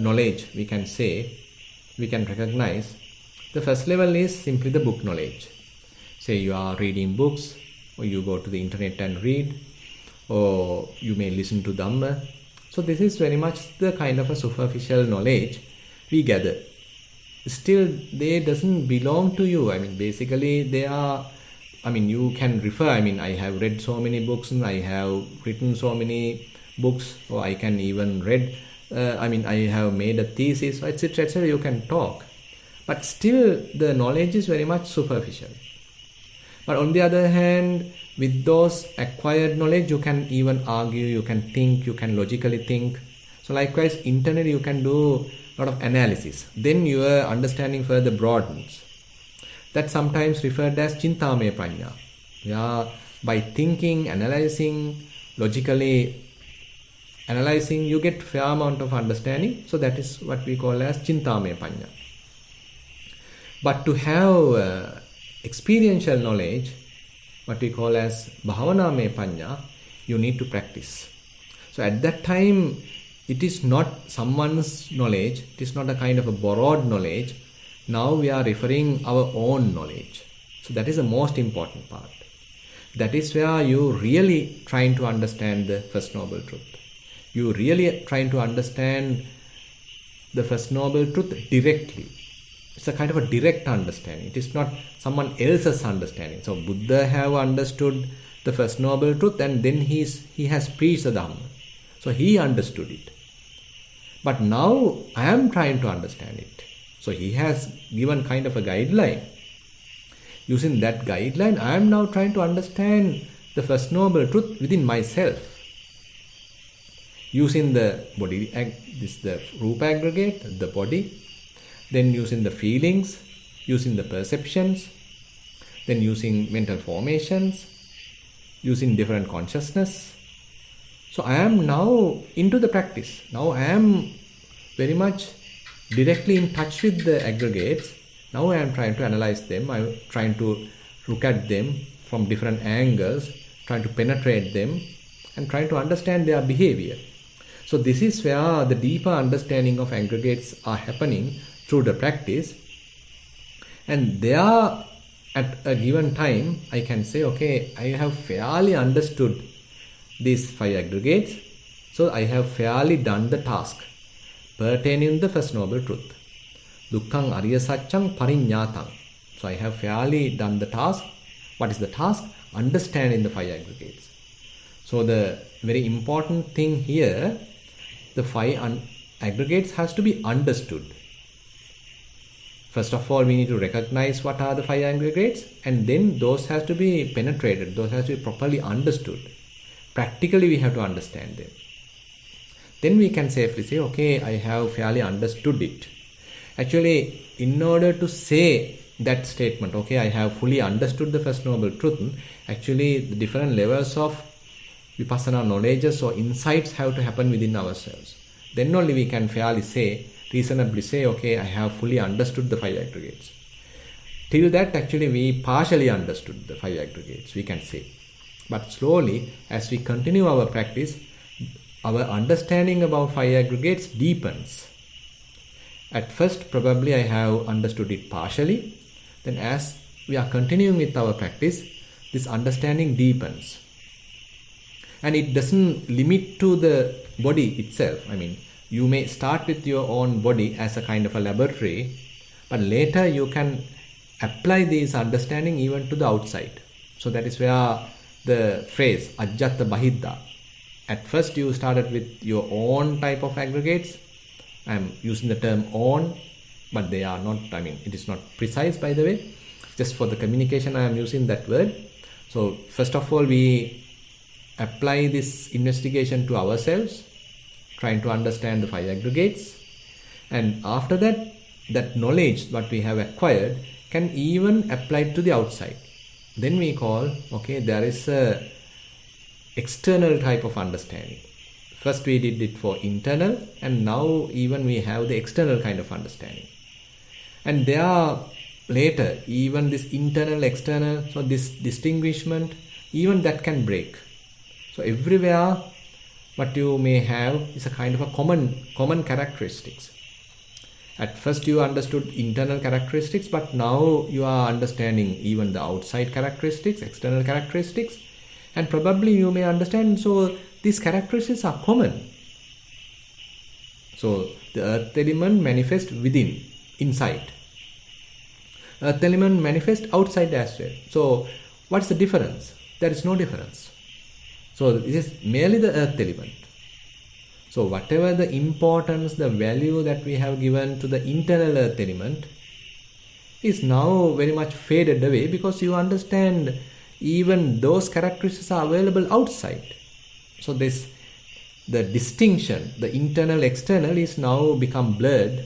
knowledge we can say, we can recognize. The first level is simply the book knowledge. Say you are reading books, or you go to the internet and read, or you may listen to Dhamma. So this is very much the kind of a superficial knowledge we gather. Still, they doesn't belong to you. I mean, basically they are, I mean, you can refer, I mean, I have read so many books and I have written so many books, or I can even read, I have made a thesis, etc., etc. You can talk. But still, the knowledge is very much superficial. But on the other hand, with those acquired knowledge, you can even argue, you can think, you can logically think. So likewise, internally you can do a lot of analysis. Then your understanding further broadens. That's sometimes referred as Chintamaya Panya. Yeah, by thinking, analyzing, logically analyzing, you get fair amount of understanding. So that is what we call as Chintamaya Panya. But to have experiential knowledge, what we call as Bhavanamaya Panya, you need to practice. So at that time, it is not someone's knowledge, it is not a kind of a borrowed knowledge. Now we are referring our own knowledge. So that is the most important part. That is where you really trying to understand the First Noble Truth. You really trying to understand the First Noble Truth directly. It's a kind of a direct understanding. It is not someone else's understanding. So Buddha have understood the First Noble Truth and then he has preached the Dhamma. So he understood it. But now I am trying to understand it. So he has given kind of a guideline. Using that guideline, I am now trying to understand the First Noble Truth within myself. Using the body, the Rupa aggregate, the body, then using the feelings, using the perceptions, then using mental formations, using different consciousness. So I am now into the practice. Now I am very much directly in touch with the aggregates. Now I am trying to analyze them. I am trying to look at them from different angles, trying to penetrate them and trying to understand their behavior. So this is where the deeper understanding of aggregates are happening through the practice. And there at a given time, I can say, okay, I have fairly understood these 5 aggregates. So I have fairly done the task pertaining to the First Noble Truth. Dukkhang Ariya Saccang Pariññātaṃ. So I have fairly done the task. What is the task? Understanding the 5 aggregates. So the very important thing here, the 5 aggregates has to be understood. First of all, we need to recognize what are the 5 aggregates, and then those has to be penetrated, those has to be properly understood. Practically we have to understand them. Then we can safely say, okay, I have fairly understood it. Actually, in order to say that statement, okay, I have fully understood the First Noble Truth, actually the different levels of Vipassana knowledges or insights have to happen within ourselves. Then only we can fairly say, reasonably say, okay, I have fully understood the 5 aggregates. Till that, actually, we partially understood the 5 aggregates, we can say. But slowly, as we continue our practice, our understanding about 5 aggregates deepens. At first, probably I have understood it partially. then as we are continuing with our practice, this understanding deepens. And it doesn't limit to the body itself. I mean, you may start with your own body as a kind of a laboratory, but later you can apply this understanding even to the outside. So that is where the phrase ajjata bahidda. At first you started with your own type of aggregates. I am using the term own, but they are not, I mean, it is not precise, by the way. Just for the communication I am using that word. So first of all, we apply this investigation to ourselves, trying to understand the 5 aggregates. And after that, that knowledge what we have acquired can even apply to the outside. Then we call, okay, there is a external type of understanding. First we did it for internal, and now even we have the external kind of understanding. And there are later, even this internal, external, so this distinguishment, even that can break. So everywhere what you may have is a kind of a common characteristics. At first you understood internal characteristics, but now you are understanding even the outside characteristics, external characteristics, and probably you may understand, so these characteristics are common. So the earth element manifests within, inside. Earth element manifests outside as well. So what's the difference? There is no difference. So this is merely the earth element. So whatever the importance, the value that we have given to the internal earth element is now very much faded away, because you understand even those characteristics are available outside. So the distinction, the internal, external is now become blurred,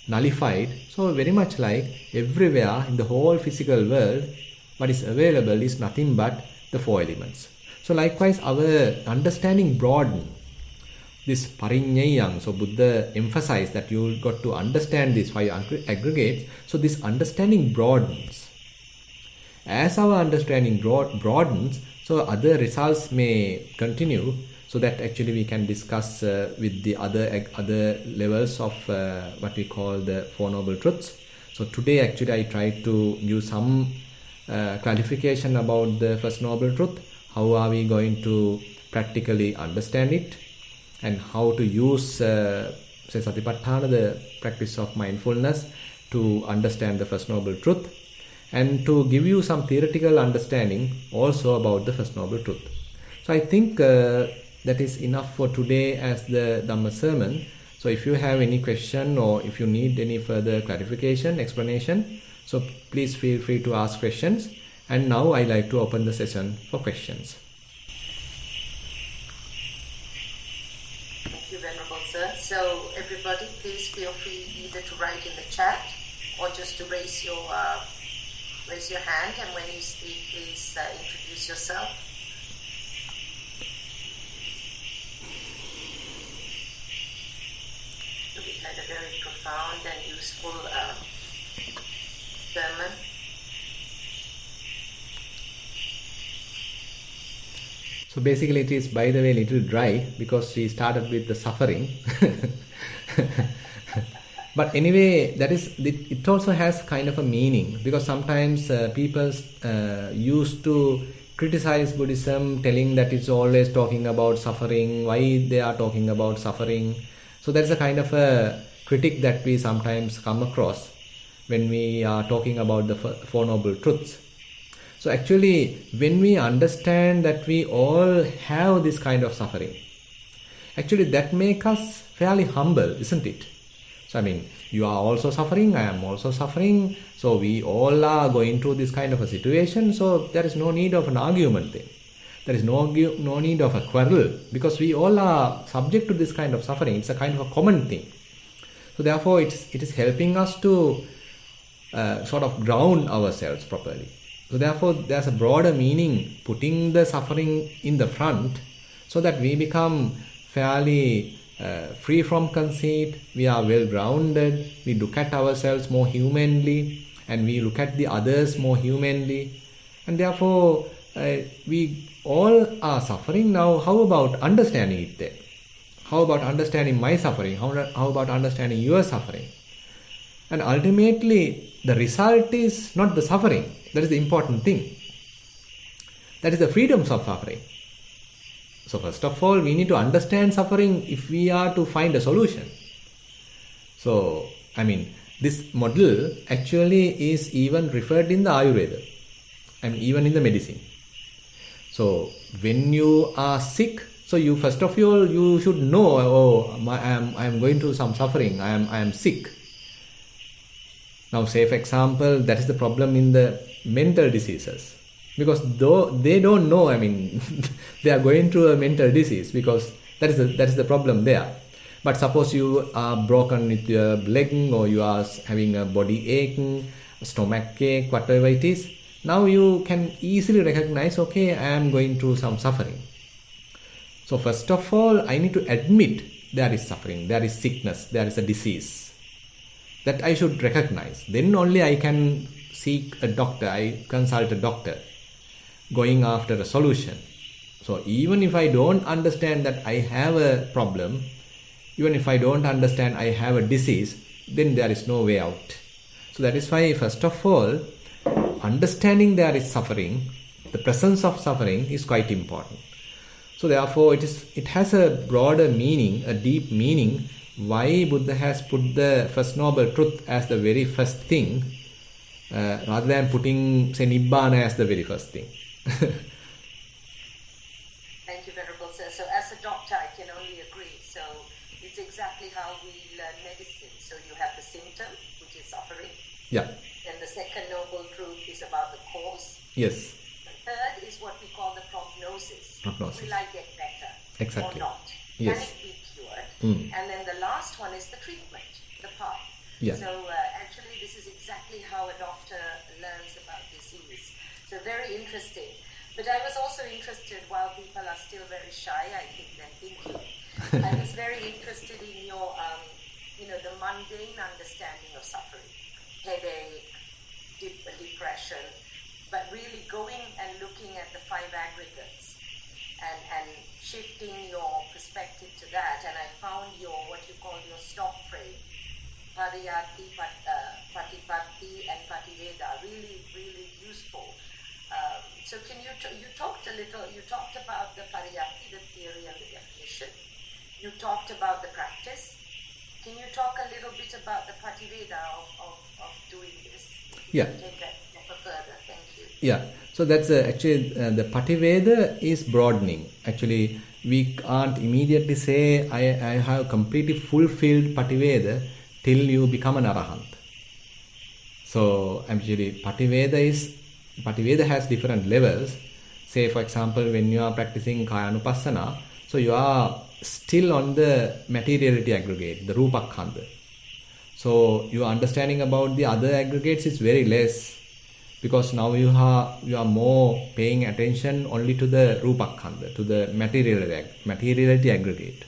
nullified. So very much like everywhere in the whole physical world, what is available is nothing but the 4 elements. So likewise our understanding broaden. This pariññayang, so Buddha emphasized that you got to understand these 5 aggregates. So this understanding broadens. As our understanding broadens, so other results may continue, so that actually we can discuss with the other levels of what we call the 4 Noble Truths. So today actually I tried to give some clarification about the first Noble Truth. How are we going to practically understand it, and how to use say Satipatthana, the practice of mindfulness, to understand the first Noble Truth, and to give you some theoretical understanding also about the first Noble Truth. So I think that is enough for today as the Dhamma sermon. So if you have any question, or if you need any further clarification, explanation, so please feel free to ask questions. And now I like to open the session for questions. Thank you, Venerable Sir. So everybody, please feel free either to write in the chat or just to raise your hand, and when you speak, please introduce yourself. We had a very profound and useful sermon. So basically it is, by the way, a little dry, because we started with the suffering. But anyway, it also has kind of a meaning, because sometimes people used to criticize Buddhism, telling that it's always talking about suffering, why they are talking about suffering. So that's a kind of a critique that we sometimes come across when we are talking about the 4 Noble Truths. So actually, when we understand that we all have this kind of suffering, actually that makes us fairly humble, isn't it? So I mean, you are also suffering, I am also suffering, so we all are going through this kind of a situation, so there is no need of an argument then. There is no need of a quarrel, because we all are subject to this kind of suffering. It's a kind of a common thing. So therefore it is helping us to sort of ground ourselves properly. So therefore there's a broader meaning, putting the suffering in the front, so that we become fairly free from conceit, we are well grounded, we look at ourselves more humanly, and we look at the others more humanly, and therefore we all are suffering. Now how about understanding it then? How about understanding my suffering? How about understanding your suffering? And ultimately the result is not the suffering. That is the important thing. That is the freedoms of suffering. So first of all, we need to understand suffering if we are to find a solution. So, this model actually is even referred in the Ayurveda. Even in the medicine. So, when you are sick, so you first of all, you should know, I am going through some suffering, I am sick. Now, say for example, that is the problem in the mental diseases. Because though they don't know, they are going through a mental disease, because that is the problem there. But suppose you are broken with your leg, or you are having a body ache, stomach ache, whatever it is. Now you can easily recognize, okay, I am going through some suffering. So first of all, I need to admit there is suffering, there is sickness, there is a disease. That I should recognize. Then only I can seek a doctor, I consult a doctor, going after a solution. So even if I don't understand that I have a problem, even if I don't understand I have a disease, then there is no way out. So that is why first of all, understanding there is suffering, the presence of suffering is quite important. So therefore it has a broader meaning, a deep meaning, why Buddha has put the First Noble Truth as the very first thing, rather than putting, say, Nibbana as the very first thing. Thank you, Venerable Sir. So as a doctor, I can only agree. So it's exactly how we learn medicine. So you have the symptom, which is suffering. Yeah. Then the second noble truth is about the cause. Yes. The third is what we call the prognosis. Prognosis. Will I get better Exactly. or not? Yes. Can it be cured? Mm. And then the last one is the treatment, the path. Yeah. So actually this is exactly how a doctor learns about disease. So very interesting. But I was also interested, while people are still very shy, I think they're thinking, I was very interested in your, the mundane understanding of suffering. Headache, depression, but really going and looking at the 5 aggregates and shifting your perspective to that. And I found your, what you call your stock frame, Pariyati, Patipatti and Pativeda, really, really useful. So can you talked about the Pariyati, the theory and the definition. You talked about the practice. Can you talk a little bit about the Pativeda of doing this? Yeah. Take that further. Thank you. Yeah. So that's actually the Pativeda is broadening. Actually, we can't immediately say I have completely fulfilled Pativeda till you become an Arahant. So actually, Pativeda has different levels. Say for example, when you are practicing Kayanupassana, so you are still on the materiality aggregate, the Rupakkhandha. So your understanding about the other aggregates is very less, because now you are more paying attention only to the Rupakkhandha, to the materiality aggregate.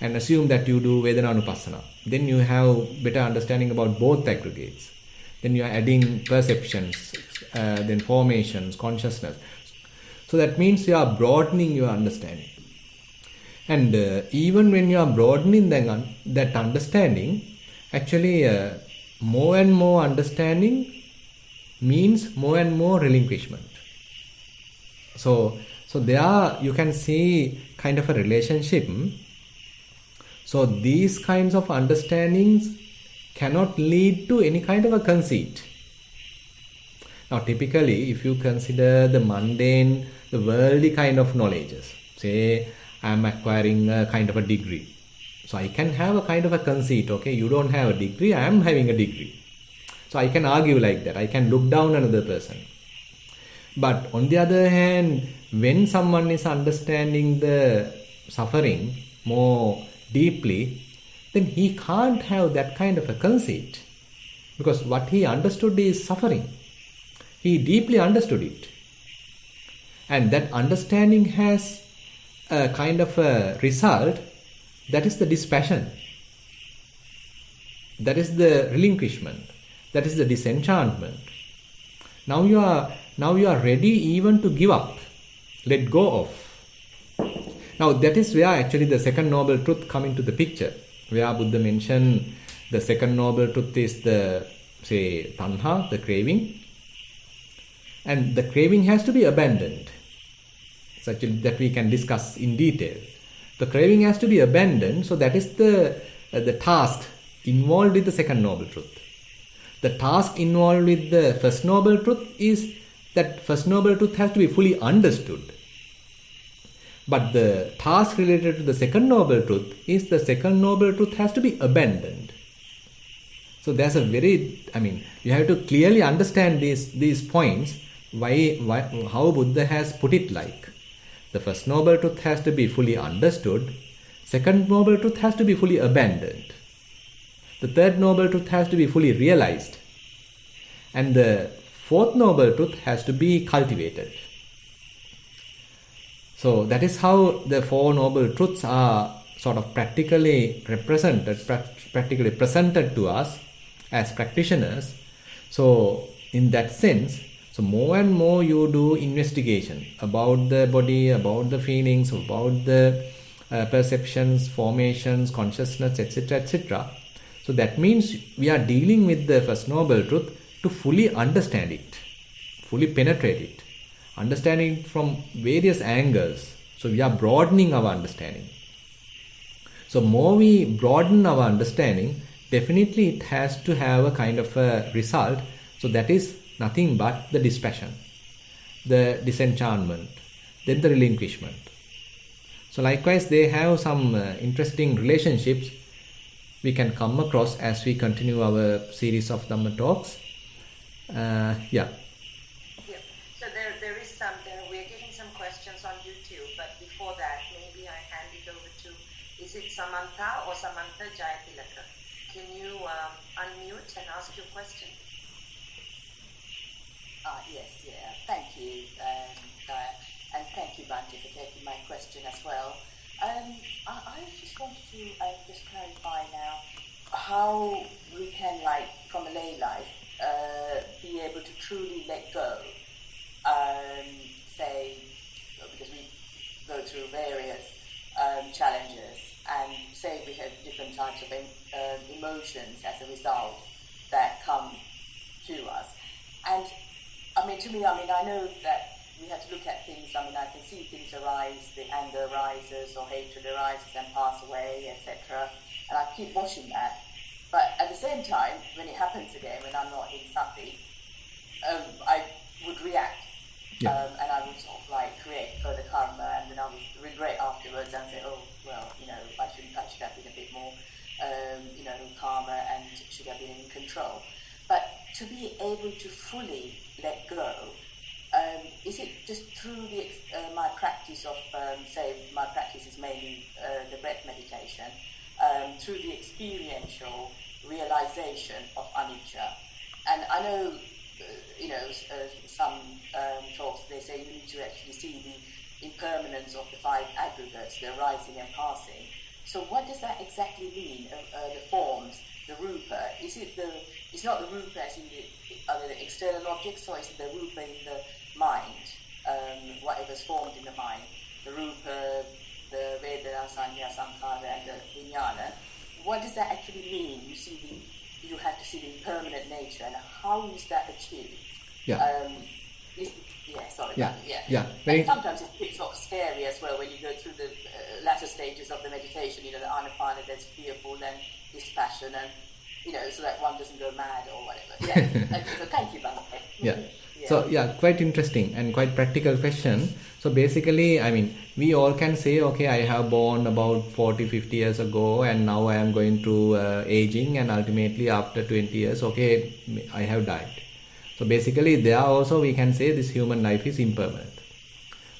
And assume that you do Vedananupassana. Then you have better understanding about both aggregates. Then you are adding perceptions, then formations, consciousness. So that means you are broadening your understanding. And even when you are broadening that understanding, actually more and more understanding means more and more relinquishment. So there you can see kind of a relationship. So these kinds of understandings cannot lead to any kind of a conceit. Now typically, if you consider the mundane, the worldly kind of knowledges, say I am acquiring a kind of a degree. So I can have a kind of a conceit, okay, you don't have a degree, I am having a degree. So I can argue like that, I can look down another person. But on the other hand, when someone is understanding the suffering more deeply, then he can't have that kind of a conceit. Because what he understood is suffering. He deeply understood it. And that understanding has a kind of a result, that is the dispassion. That is the relinquishment. That is the disenchantment. Now you are ready even to give up, let go of. Now that is where actually the second noble truth come into the picture, where Buddha mentioned the second noble truth is the say, tanha, the craving. And the craving has to be abandoned, such that we can discuss in detail. The craving has to be abandoned, so that is the task involved with the second noble truth. The task involved with the first noble truth is that first noble truth has to be fully understood. But the task related to the second noble truth is the second noble truth has to be abandoned. So there's a very, you have to clearly understand these points, how Buddha has put it like. The first noble truth has to be fully understood. Second noble truth has to be fully abandoned. The third noble truth has to be fully realized. And the fourth noble truth has to be cultivated. So that is how the four noble truths are sort of practically presented to us as practitioners. So in that sense, so more and more you do investigation about the body, about the feelings, about the perceptions, formations, consciousness, etc., etc. So that means we are dealing with the first noble truth to fully understand it, fully penetrate it, understanding it from various angles. So we are broadening our understanding. So more we broaden our understanding, definitely it has to have a kind of a result. So that is nothing but the dispassion, the disenchantment, then the relinquishment. So likewise, they have some interesting relationships we can come across as we continue our series of Dhamma talks. Yeah. So there is some, we're getting some questions on YouTube, but before that, maybe I hand it over to, is it Samantha or Samantha Jayatilaka? Can you unmute and ask your question? Yes, yeah. Thank you, and thank you, Bhante, for taking my question as well. I just wanted to just clarify now how we can, like, from a lay life, be able to truly let go. Say, because we go through various challenges, and say we have different types of emotions as a result that come to us. And to me, I know that we have to look at things. I can see things arise, the anger arises or hatred arises and pass away, etc. And I keep watching that. But at the same time, when it happens again, when I'm not in sati, I would react. Yeah. And I would sort of like create further karma, and then I would regret afterwards and say, oh, well, I should have been a bit more, calmer and should have been in control. But to be able to fully let go, is it just through my practice of, my practice is mainly the breath meditation, through the experiential realization of anicca? And I know, some talks, they say you need to actually see the impermanence of the five aggregates, the arising and passing. So what does that exactly mean, the forms, the rupa? It's not the rupa as in the external objects, or is it the rupa in the mind, whatever's formed in the mind, the rupa, the Vedana, Sanya, Sankhara, and the Vijnana? What does that actually mean? You have to see the impermanent nature, and how is that achieved? Yeah. And sometimes it's a bit sort of scary as well when you go through the latter stages of the meditation, the anapana that's fearful and dispassion, and so that one doesn't go mad or whatever. Yeah. So thank you, Bhante. Yeah. So quite interesting and quite practical question. So basically, we all can say, okay, I have born about 40-50 years ago, and now I am going through aging, and ultimately after 20 years, okay, I have died. So basically, there also we can say this human life is impermanent.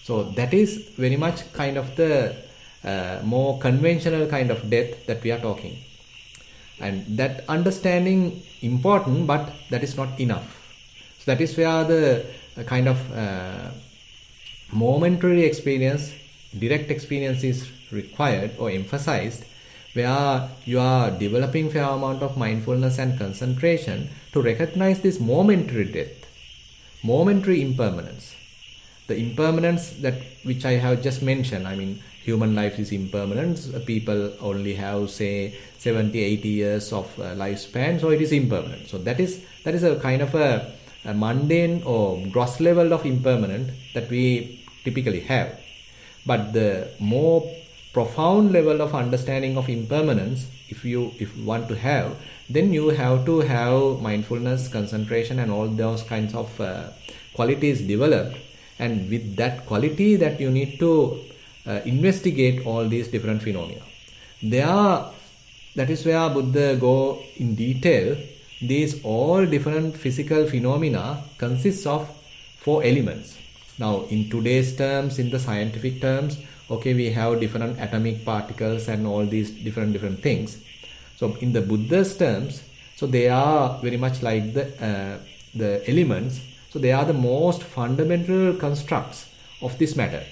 So that is very much kind of the more conventional kind of death that we are talking. And that understanding important, but that is not enough. So that is where the kind of momentary experience, direct experience is required or emphasized, where you are developing fair amount of mindfulness and concentration to recognize this momentary death, momentary impermanence. the impermanence that which I have just mentioned. I mean, human life is impermanent. People only have, say, 70, 80 years of lifespan, so it is impermanent. So that is a kind of a mundane or gross level of impermanent that we typically have. But the more profound level of understanding of impermanence, if you want to have, then you have to have mindfulness, concentration, and all those kinds of qualities developed. And with that quality, that you need to investigate all these different phenomena. That is where Buddha go in detail. These all different physical phenomena consists of 4 elements. Now, in today's terms, in the scientific terms, okay, we have different atomic particles and all these different things. So, in the Buddha's terms, so they are very much like the elements. So, they are the most fundamental constructs of this matter.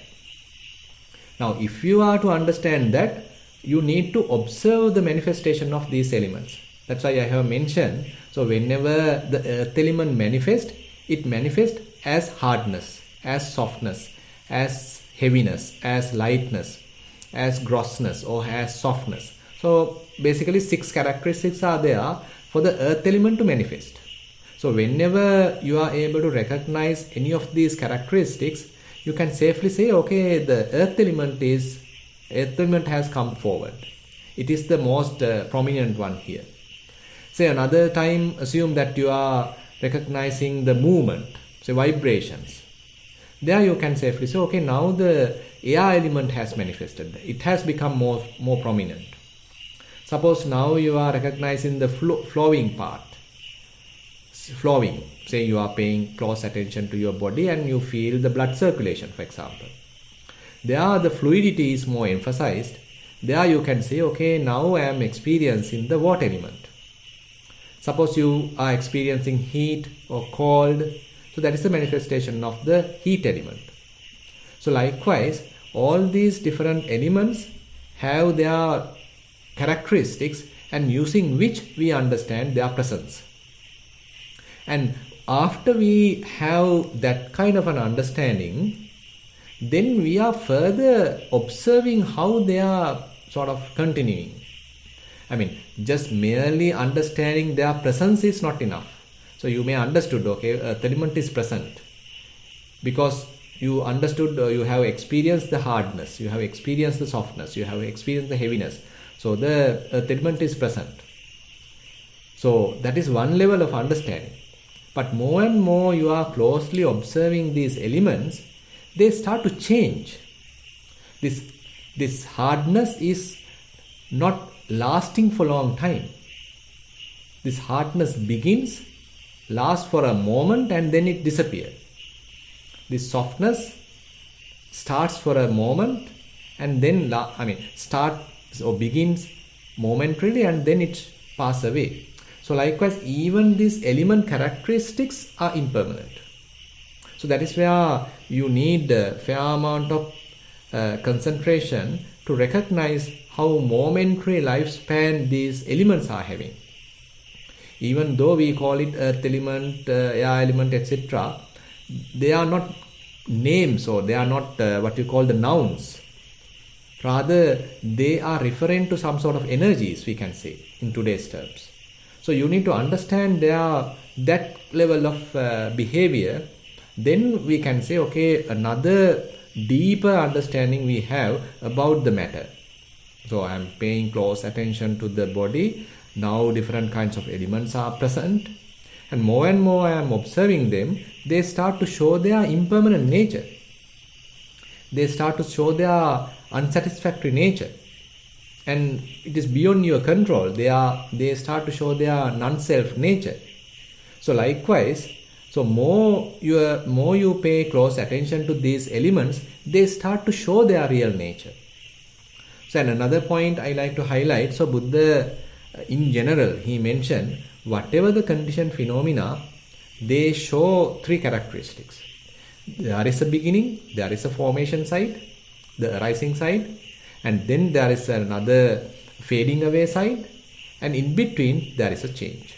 Now, if you are to understand that, you need to observe the manifestation of these elements. That's why I have mentioned, so whenever the earth element manifests, it manifests as hardness, as softness, as heaviness, as lightness, as grossness, or as softness. So basically 6 characteristics are there for the earth element to manifest. So whenever you are able to recognize any of these characteristics, you can safely say, okay, the earth element has come forward. It is the most prominent one here. Say another time, assume that you are recognizing the movement, say vibrations. There you can safely say, okay, now the air element has manifested. It has become more prominent. Suppose now you are recognizing the flowing part. Flowing. Say you are paying close attention to your body and you feel the blood circulation, for example. There the fluidity is more emphasized. There you can say, okay, now I am experiencing the water element. Suppose you are experiencing heat or cold. So that is the manifestation of the heat element. So likewise, all these different elements have their characteristics and using which we understand their presence. And after we have that kind of an understanding, then we are further observing how they are sort of continuing. I mean, just merely understanding their presence is not enough. So you may understood, okay, earth element is present because you understood, you have experienced the hardness, you have experienced the softness, you have experienced the heaviness. So the earth element is present. So that is one level of understanding. But more and more you are closely observing these elements, they start to change. This hardness is not lasting for a long time. This hardness begins, lasts for a moment and then it disappears. This softness starts for a moment and then begins momentarily and then it passes away. So likewise, even these element characteristics are impermanent. So that is where you need a fair amount of concentration to recognize how momentary lifespan these elements are having. Even though we call it earth element, air element, etc., they are not names or they are not what you call the nouns. Rather, they are referring to some sort of energies, we can say, in today's terms. So you need to understand that level of behavior. Then we can say, okay, another deeper understanding we have about the matter. So I am paying close attention to the body. Now different kinds of elements are present. And more I am observing them, they start to show their impermanent nature. They start to show their unsatisfactory nature. And it is beyond your control. They start to show their non-self nature. So likewise, so more you pay close attention to these elements, they start to show their real nature. So and another point I like to highlight, so Buddha in general, he mentioned whatever the conditioned phenomena, they show 3 characteristics. There is a beginning, there is a formation side, the arising side, and then there is another fading away side, and in between there is a change.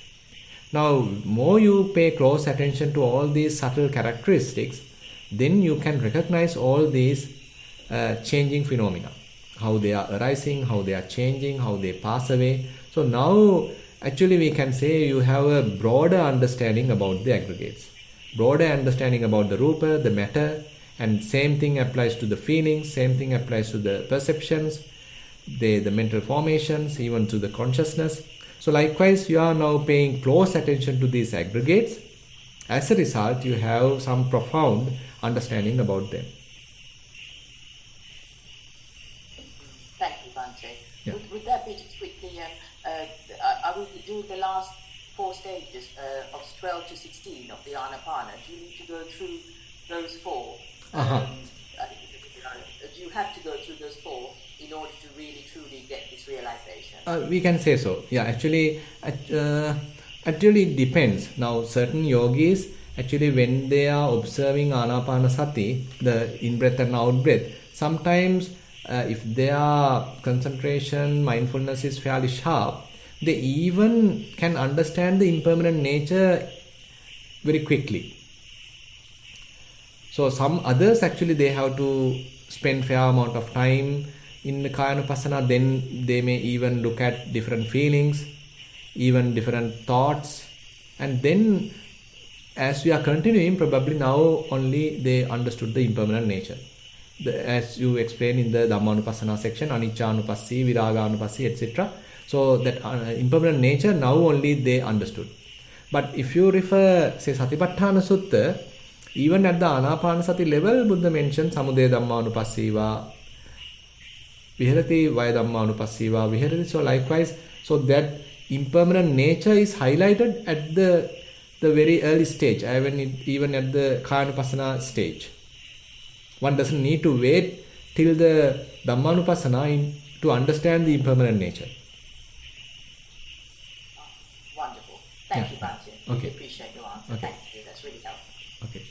Now, more you pay close attention to all these subtle characteristics, then you can recognize all these changing phenomena, how they are arising, how they are changing, how they pass away. So now actually we can say you have a broader understanding about the aggregates, broader understanding about the rupa, the matter, and same thing applies to the feelings, same thing applies to the perceptions, the mental formations, even to the consciousness. So likewise, you are now paying close attention to these aggregates. As a result, you have some profound understanding about them. Thank you, Bhante. Yeah. Would that be just quickly, I will do the last 4 stages of 12 to 16 of the Anapana. Do you need to go through those 4? Do you have to go through those 4 in order to really truly get this realization? We can say so. Yeah, actually it depends. Now, certain yogis, actually when they are observing Anapanasati, the in-breath and out-breath, sometimes if their concentration, mindfulness is fairly sharp, they even can understand the impermanent nature very quickly. So some others, actually they have to spend fair amount of time in the Kayanupassana, then they may even look at different feelings, even different thoughts, and then as we are continuing, probably now only they understood the impermanent nature. As you explained in the Dhammanupassana section, Aniccanupassi, Viraganupassi, etc. So that impermanent nature now only they understood. But if you refer, say, Satipatthana Sutta, even at the Anapanasati level, Buddha mentioned Samudaya Dhammanupassiva, Viharati Vaya Dhammanupassiva, Viharati. So likewise, so that impermanent nature is highlighted at the very early stage, even at the Kayanupassana stage. One doesn't need to wait till the Dhammanupassana to understand the impermanent nature. Wonderful. Thank you, Bhante. Okay. We appreciate your answer. Okay. Thank you. That's really helpful. Okay.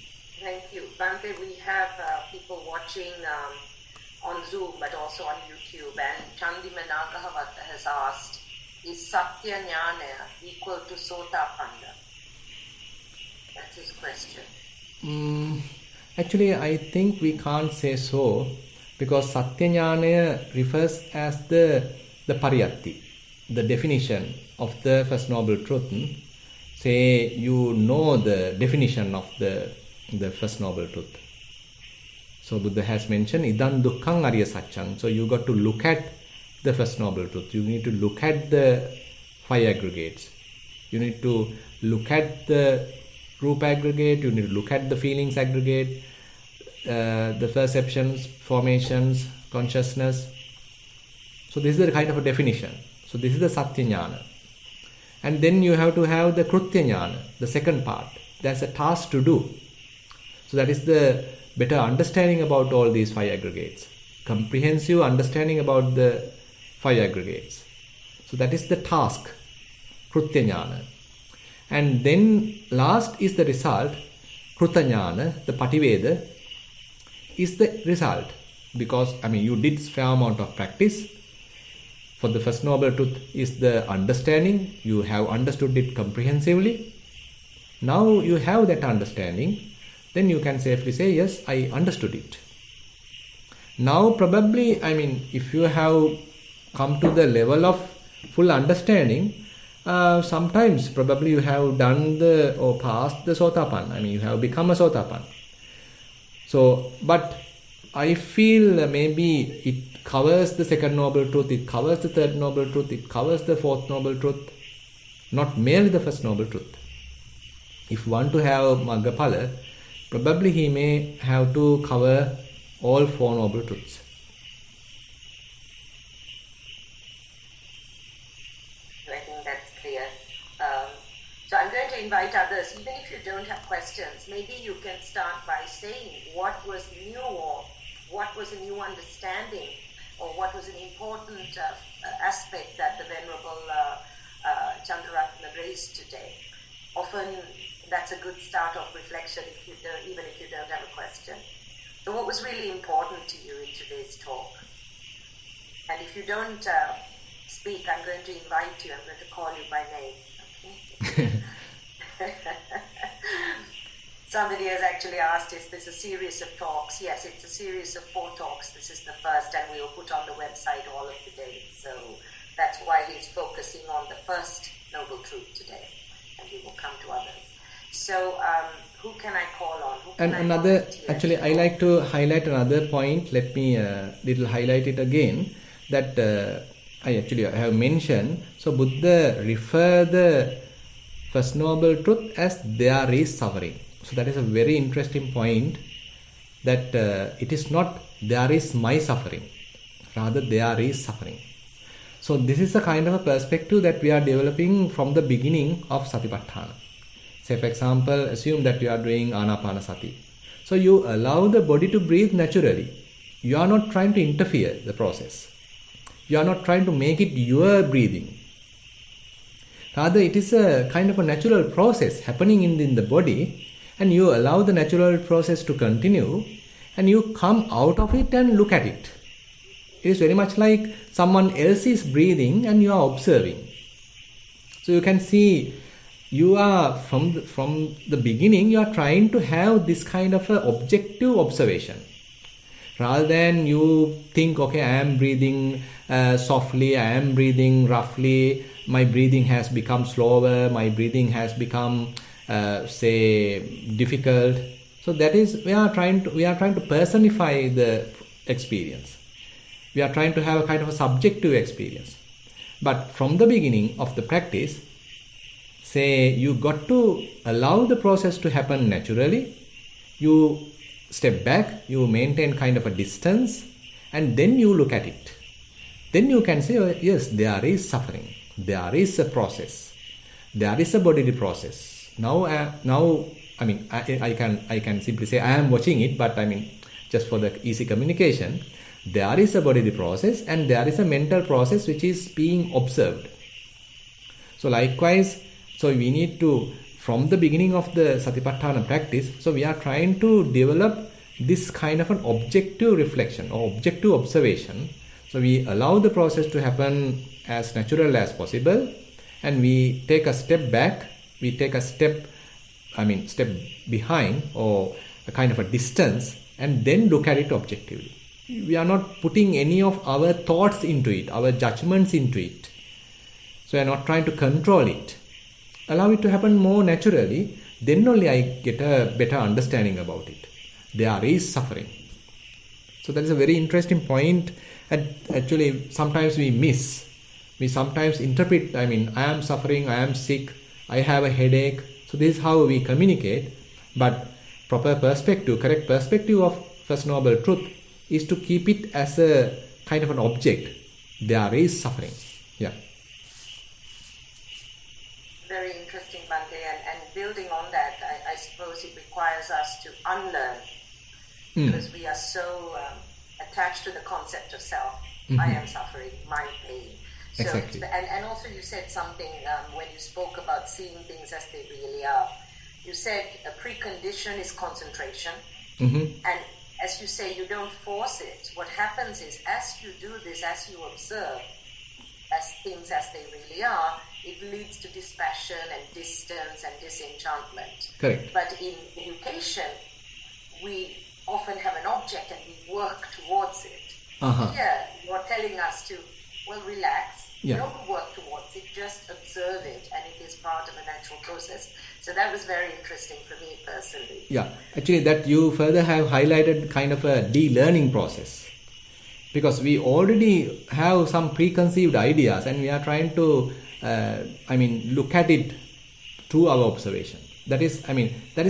Thank you. Bhante, we have people watching on Zoom but also on YouTube, and Chandima Nagahavatta has asked, is Satya Jnana equal to Sotapanna? That's his question. Actually, I think we can't say so, because Satya Jnana refers as the pariyatti, the definition of the First Noble Truth. Say you know the definition of the First Noble Truth. So Buddha has mentioned Idam Dukkham Arya Satcham. So you got to look at the First Noble Truth. You need to look at the 5 aggregates. You need to look at the Rupa aggregate. You need to look at the feelings aggregate, the perceptions, formations, consciousness. So this is the kind of a definition. So this is the Satya Jnana. And then you have to have the Krutya Jnana, the second part. That's a task to do. So that is the better understanding about all these 5 aggregates. Comprehensive understanding about the 5 aggregates. So that is the task, Krutya Jnana. And then last is the result, Kruta Jnana, the Pativeda, is the result. Because, you did fair amount of practice. For the First Noble Truth is the understanding. You have understood it comprehensively. Now you have that understanding. Then you can safely say, yes, I understood it. Now probably, if you have come to the level of full understanding, sometimes probably you have done or passed the Sotapanna. You have become a Sotapanna. So, but I feel maybe it covers the Second Noble Truth, it covers the Third Noble Truth, it covers the Fourth Noble Truth, not merely the First Noble Truth. If one to have Maggaphala, probably he may have to cover all 4 Noble Truths. I think that's clear. So I'm going to invite others, even if you don't have questions, maybe you can start by saying what was new, or what was a new understanding, or what was an important aspect that the Venerable Chandaratana raised today. Often that's a good start of reflection even if you don't have a question. So what was really important to you in today's talk? And if you don't speak, I'm going to invite you, I'm going to call you by name. Okay? Somebody has actually asked, is this a series of talks? Yes, it's a series of 4 talks. This is the first, and we will put on the website all of the dates. So that's why he's focusing on the first Noble Truth today, and we will come to others. So who can I call on? And another, actually, I like to highlight another point. Let me little highlight it again. That I have mentioned. So Buddha refer the First Noble Truth as there is suffering. So that is a very interesting point, that it is not there is my suffering, rather there is suffering. So this is a kind of a perspective that we are developing from the beginning of Satipatthana. Say for example, assume that you are doing Anapanasati. So you allow the body to breathe naturally. You are not trying to interfere the process. You are not trying to make it your breathing. Rather, it is a kind of a natural process happening in the body, and you allow the natural process to continue, and you come out of it and look at it. It is very much like someone else is breathing and you are observing. So you can see, you are from the beginning, you are trying to have this kind of a objective observation. Rather than you think, okay, I am breathing softly, I am breathing roughly, my breathing has become slower, my breathing has become difficult. So that is, we are trying to personify the experience. We are trying to have a kind of a subjective experience. But from the beginning of the practice, you got to allow the process to happen naturally. You step back, you maintain kind of a distance, and then you look at it. Then you can say, oh, yes, there is suffering. There is a process. There is a bodily process. Now, I mean, I can simply say I am watching it, but I mean, just for the easy communication, there is a bodily process and there is a mental process which is being observed. So likewise, so we need to, from the beginning of the Satipatthana practice, so we are trying to develop this kind of an objective reflection or objective observation. So we allow the process to happen as natural as possible, and we take a step back, we take a step behind, or a kind of a distance, and then look at it objectively. We are not putting any of our thoughts into it, our judgments into it. So we are not trying to control it. Allow it to happen more naturally, then only I get a better understanding about it. There is suffering. So that is a very interesting point, and actually sometimes we miss. We sometimes interpret, I am suffering, I am sick, I have a headache. So this is how we communicate. But proper perspective, correct perspective of First Noble Truth is to keep it as a kind of an object. There is suffering. Yeah. Very interesting, Bhante, and building on that, I suppose it requires us to unlearn, because we are so attached to the concept of self. I am suffering, my pain. So exactly. And also you said something when you spoke about seeing things as they really are. You said a precondition is concentration, and as you say, you don't force it. What happens is, as you do this, as you observe as things as they really are, it leads to dispassion and distance and disenchantment. Correct. But in education, we often have an object and we work towards it. Here, you are telling us to, relax. Yeah. Don't work towards it, just observe it, and it is part of a natural process. So that was very interesting for me personally. Yeah, actually that you further have highlighted kind of a de-learning process. Because we already have some preconceived ideas and we are trying to, look at it through our observation. That is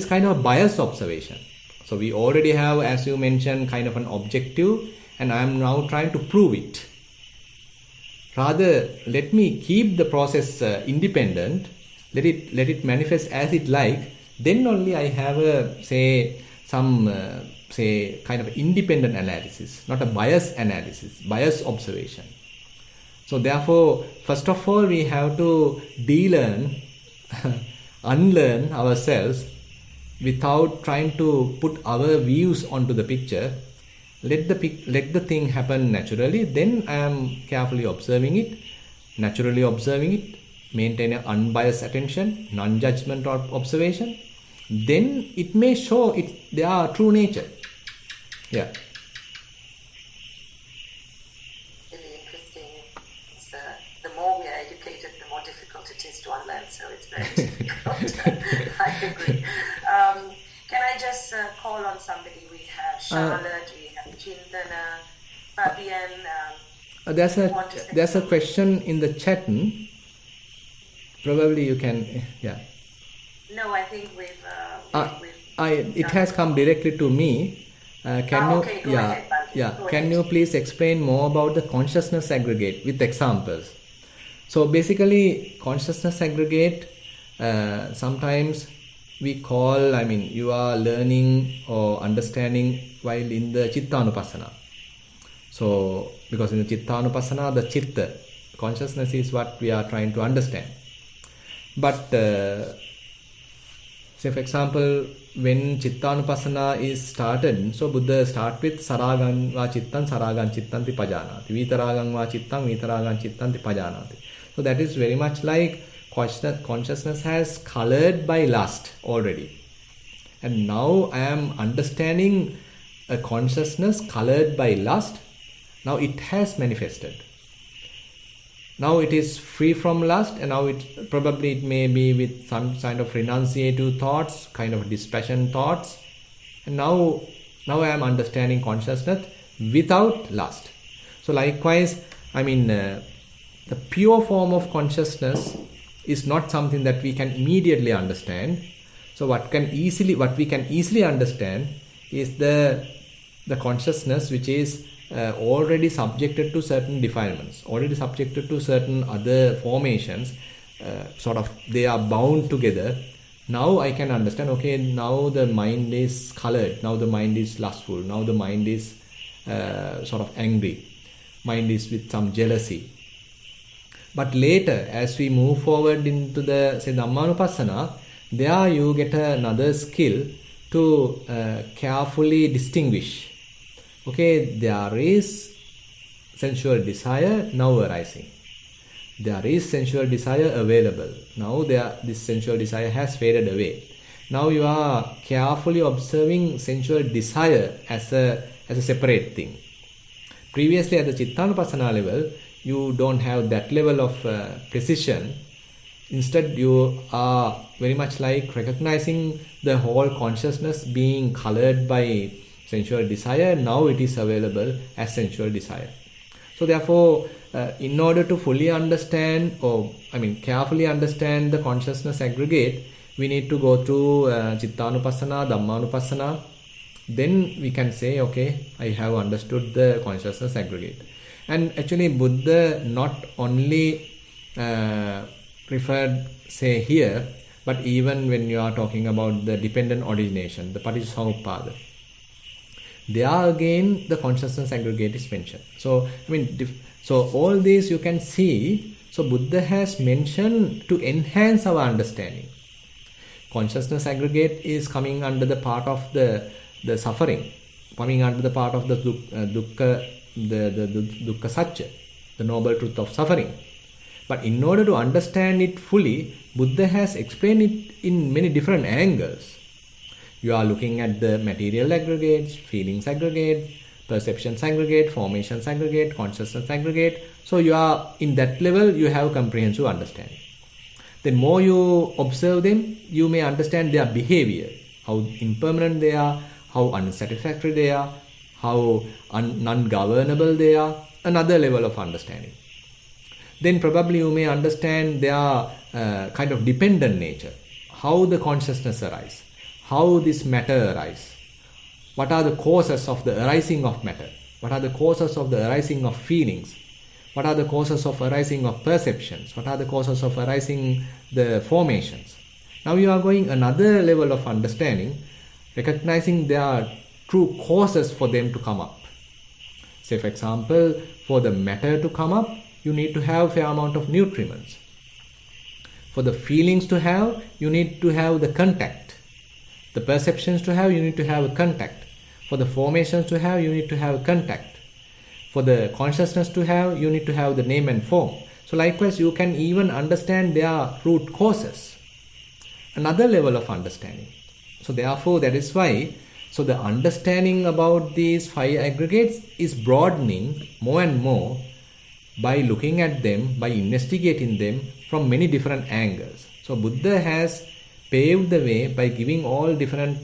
kind of a biased observation. So we already have, as you mentioned, kind of an objective, and I am now trying to prove it. Rather, let me keep the process independent, let it manifest as it like, then only I have kind of independent analysis, not a bias analysis, bias observation. So therefore, first of all, we have to de-learn, unlearn ourselves without trying to put our views onto the picture. Let the thing happen naturally, then I am carefully observing it, naturally observing it, maintain an unbiased attention, non-judgmental observation, then it may show their true nature. Yeah. Really interesting. It's, the more we are educated, the more difficult it is to unlearn. So it's very difficult. I agree. Can I just call on somebody? We have Charlotte, we have Chintana, Fabian. There's a question in the chat. Probably you can, yeah. No, I think it has come directly to me. Can you please explain more about the consciousness aggregate with examples? So basically, consciousness aggregate, sometimes we call, you are learning or understanding while in the Chittanupassana. So, because in the Chittanupassana, the Chitta, consciousness is what we are trying to understand. But, say for example, when Chittanupassana is started, so Buddha start with Saragan va Chittan, Saragan Chittanti Pajanati, Vitaragan va Chittan, Vitaragan Chittanti Pajanati. So that is very much like consciousness has colored by lust already. And now I am understanding a consciousness colored by lust. Now it has manifested. Now it is free from lust, and now it may be with some kind of renunciative thoughts, kind of dispassion thoughts. And now I am understanding consciousness without lust. So likewise, the pure form of consciousness is not something that we can immediately understand. So what we can easily understand is the consciousness which is already subjected to certain defilements, already subjected to certain other formations, they are bound together. Now I can understand, okay, now the mind is colored, now the mind is lustful, now the mind is angry, mind is with some jealousy. But later, as we move forward into the, say, Dhammanupassana, there you get another skill to carefully distinguish. Okay, there is sensual desire now arising. There is sensual desire available. Now this sensual desire has faded away. Now you are carefully observing sensual desire as a separate thing. Previously at the Chittanupassana level, you don't have that level of precision. Instead, you are very much like recognizing the whole consciousness being colored by sensual desire. Now it is available as sensual desire. So therefore, in order to fully understand carefully understand the consciousness aggregate, we need to go through Chittanupassana, Dhammanupassana. Then we can say, okay, I have understood the consciousness aggregate. And actually Buddha not only referred, say, here, but even when you are talking about the dependent origination, the Paticcasamuppada, there again the consciousness aggregate is mentioned. So so all these you can see. So Buddha has mentioned to enhance our understanding. Consciousness aggregate is coming under the part of the suffering, coming under the part of the dukkha, the dukkha Sacca, the noble truth of suffering. But in order to understand it fully, Buddha has explained it in many different angles. You are looking at the material aggregates, feelings aggregate, perceptions aggregate, formations aggregate, consciousness aggregate. So you are in that level, you have comprehensive understanding. The more you observe them, you may understand their behavior, how impermanent they are, how unsatisfactory they are, how non-governable they are, another level of understanding. Then probably you may understand their kind of dependent nature, how the consciousness arises, how this matter arises, what are the causes of the arising of matter, what are the causes of the arising of feelings, what are the causes of arising of perceptions, what are the causes of arising the formations. Now you are going another level of understanding, recognizing there are true causes for them to come up. Say for example, for the matter to come up, you need to have a fair amount of nutriments. For the feelings to have, you need to have the contact. The perceptions to have, you need to have a contact. For the formations to have, you need to have a contact. For the consciousness to have, you need to have the name and form. So likewise, you can even understand their root causes. Another level of understanding. So therefore, that is why, so the understanding about these 5 aggregates is broadening more and more by looking at them, by investigating them from many different angles. So Buddha has paved the way by giving all different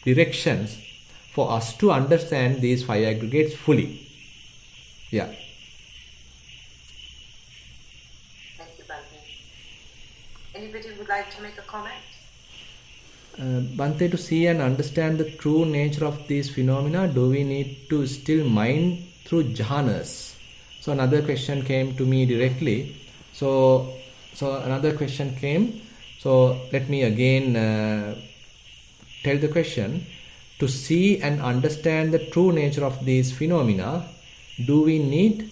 directions for us to understand these 5 aggregates fully. Yeah. Thank you, Bhante. Anybody would like to make a comment? Bhante, to see and understand the true nature of these phenomena, do we need to still mind through jhanas? So another question came to me directly. So another question came. So let me again tell the question. To see and understand the true nature of these phenomena, do we need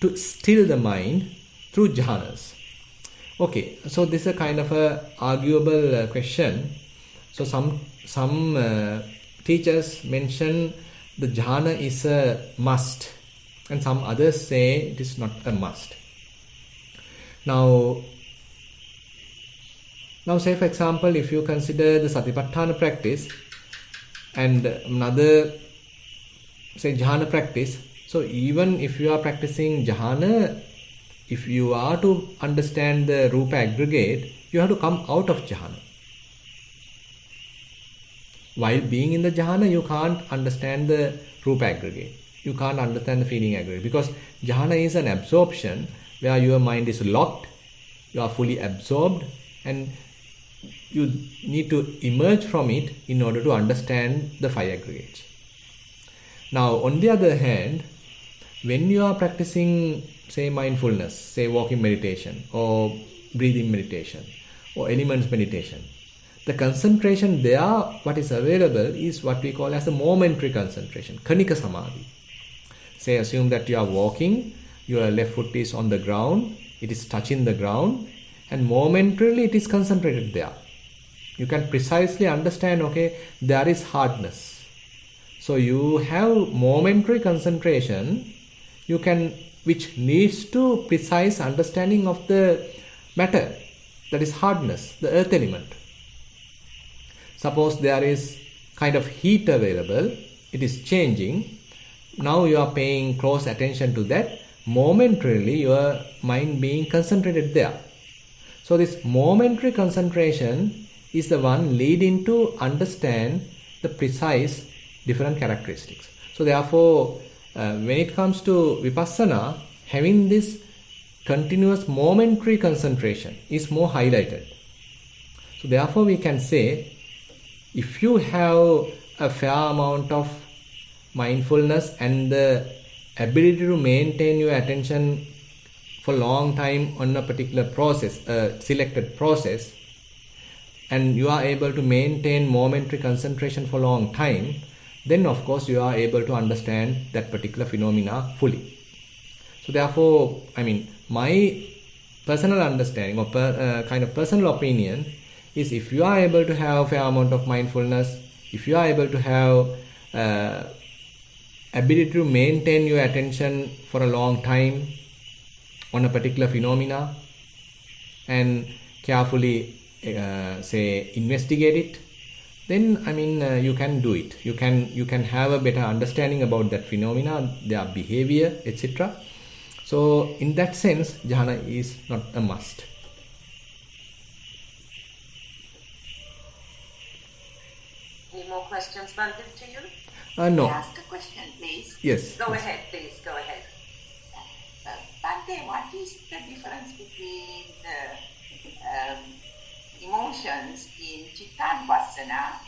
to still the mind through jhanas? Okay, so this is a kind of a arguable question. So some teachers mention the jhana is a must, and some others say it is not a must. Now say for example, if you consider the Satipatthana practice and another, say, jhana practice. So even if you are practicing jhana, if you are to understand the rupa aggregate, you have to come out of jhana. While being in the jhana, you can't understand the rupa aggregate. You can't understand the feeling aggregate, because jhana is an absorption where your mind is locked, you are fully absorbed, and you need to emerge from it in order to understand the 5 aggregates. Now, on the other hand, when you are practicing, say, mindfulness, say walking meditation or breathing meditation or elements meditation, the concentration there, what is available is what we call as a momentary concentration, Khanika Samadhi. Say, assume that you are walking, your left foot is on the ground, it is touching the ground, and momentarily it is concentrated there. You can precisely understand, okay, there is hardness. So you have momentary concentration, which leads to precise understanding of the matter, that is hardness, the earth element. Suppose there is kind of heat available, it is changing. Now you are paying close attention to that, momentarily your mind being concentrated there. So this momentary concentration is the one leading to understand the precise different characteristics. So therefore, when it comes to vipassana, having this continuous momentary concentration is more highlighted. So therefore, we can say, if you have a fair amount of mindfulness and the ability to maintain your attention for a long time on a particular process, a selected process, and you are able to maintain momentary concentration for a long time, then of course you are able to understand that particular phenomena fully. So therefore, my personal understanding or kind of personal opinion is, if you are able to have a fair amount of mindfulness, if you are able to have ability to maintain your attention for a long time on a particular phenomena and carefully say investigate it, then you can do it. You can have a better understanding about that phenomena, their behavior, etc. So in that sense, jhana is not a must. Any more questions, Bhante, to you? No. May I ask a question, please? Yes. Go ahead, please. Go ahead. Bhante, what is the difference between the emotions in Chittangasana?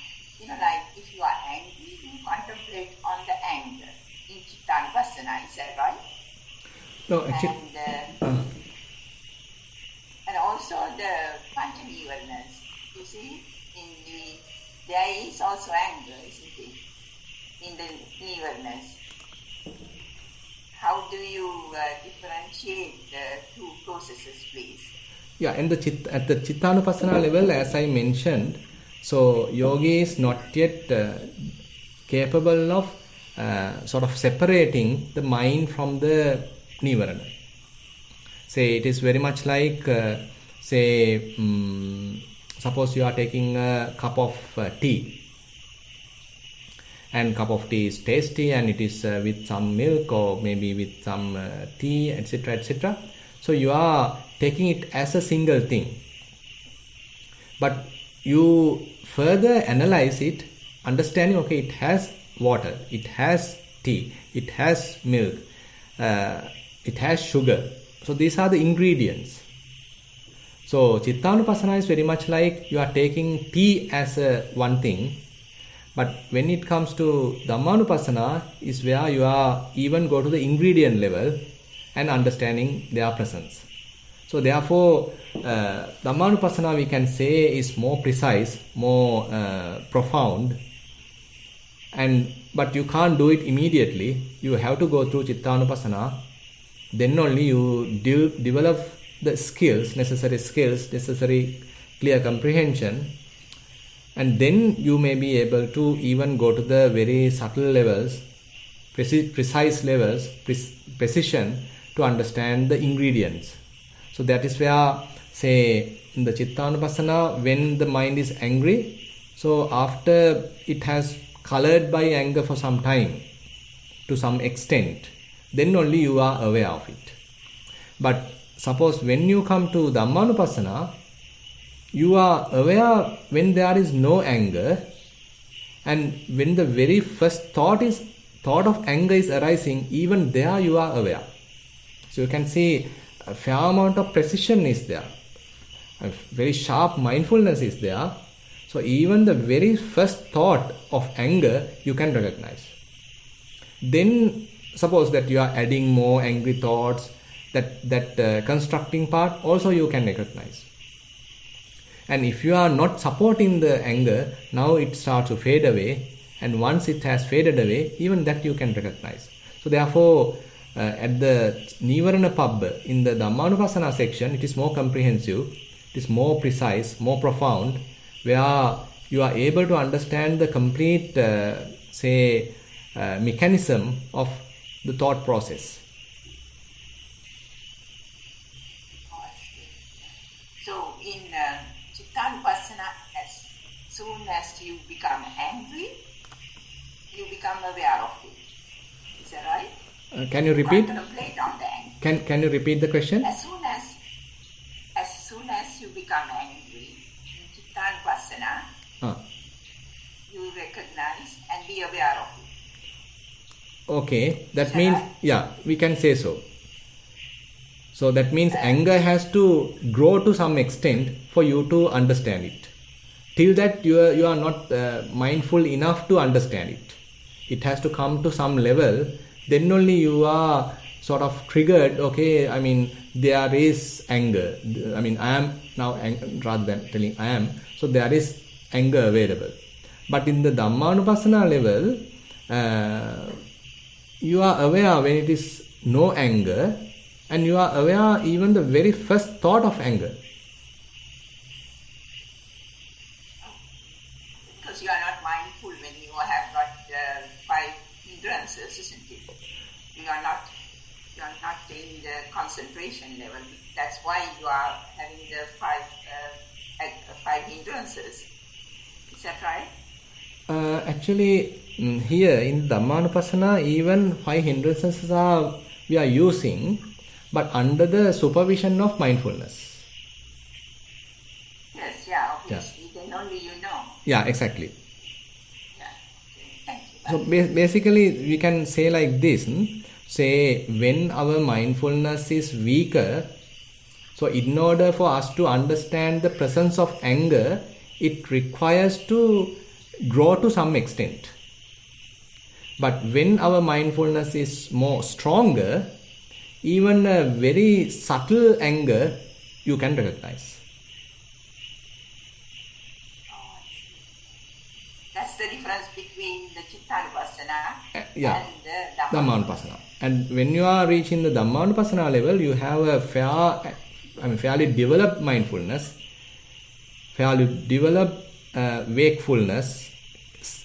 Like if you are angry, you contemplate on the anger in Chittangasana, is that right? No, actually. And also the Panchanivarnas, you see, there is also anger, isn't it? In the Nivarnas. How do you differentiate the two processes, please? Yeah, and at the Chittanupassana level, as I mentioned, so yogi is not yet capable of sort of separating the mind from the Nivarana. Say it is very much like, say, suppose you are taking a cup of tea, and cup of tea is tasty and it is with some milk or maybe with some tea, etc., etc. So you are taking it as a single thing, but you further analyze it, understanding, okay, it has water, it has tea, it has milk, it has sugar. So these are the ingredients. So Chittanupassana is very much like you are taking tea as a one thing, but when it comes to Dhammanupassana is where you are even go to the ingredient level and understanding their presence. So therefore Dhammanupassana we can say is more precise, more profound, but you can't do it immediately. You have to go through Chittanupassana, then only you develop the skills, necessary clear comprehension, and then you may be able to even go to the very subtle levels, precise levels, precision to understand the ingredients. So that is where, say, in the Chittanupassana, when the mind is angry, so after it has colored by anger for some time, to some extent, then only you are aware of it. But suppose when you come to Dhammanupassana, you are aware when there is no anger, and when the very first thought of anger is arising, even there you are aware. So you can see a fair amount of precision is there, a very sharp mindfulness is there. So even the very first thought of anger you can recognize. Then suppose that you are adding more angry thoughts, that constructing part also you can recognize. And if you are not supporting the anger, now it starts to fade away, and once it has faded away, even that you can recognize. So therefore at the Nissarana pub in the Dhammanupassana section, it is more comprehensive, it is more precise, more profound, where you are able to understand the complete mechanism of the thought process. So in Chittanupassana, as soon as you become angry, you become aware of it. Is that right? Can you repeat? Contemplate on the anger. Can you repeat the question? As soon as you become angry in Chittanupassana, you recognize and be aware of it. Okay, that means, yeah, we can say so. So that means anger has to grow to some extent for you to understand it. Till that you are not mindful enough to understand it. It has to come to some level, then only you are sort of triggered, okay, I mean, there is anger. I mean, I am now, rather than telling I am, so there is anger available. But in the Dhammanupassana level, you are aware when it is no anger, and you are aware even the very first thought of anger. Because you are not mindful when you have got 5 hindrances, isn't it? You are not in the concentration level. That's why you are having the 5 hindrances. Is that right? Actually, here in Dhammanupassana, even 5 hindrances we are using, but under the supervision of mindfulness. Yes, yeah, obviously. Yeah. Then only you know. Yeah, exactly. Yeah. Okay. Thank you. So basically, we can say like this. Say when our mindfulness is weaker, so in order for us to understand the presence of anger, it requires to grow to some extent. But when our mindfulness is more stronger, even a very subtle anger you can recognize. That's the difference between the Chittanupassana and the Dhammanupassana. And when you are reaching the Dhammanupassana level, you have a fairly developed mindfulness, fairly developed wakefulness,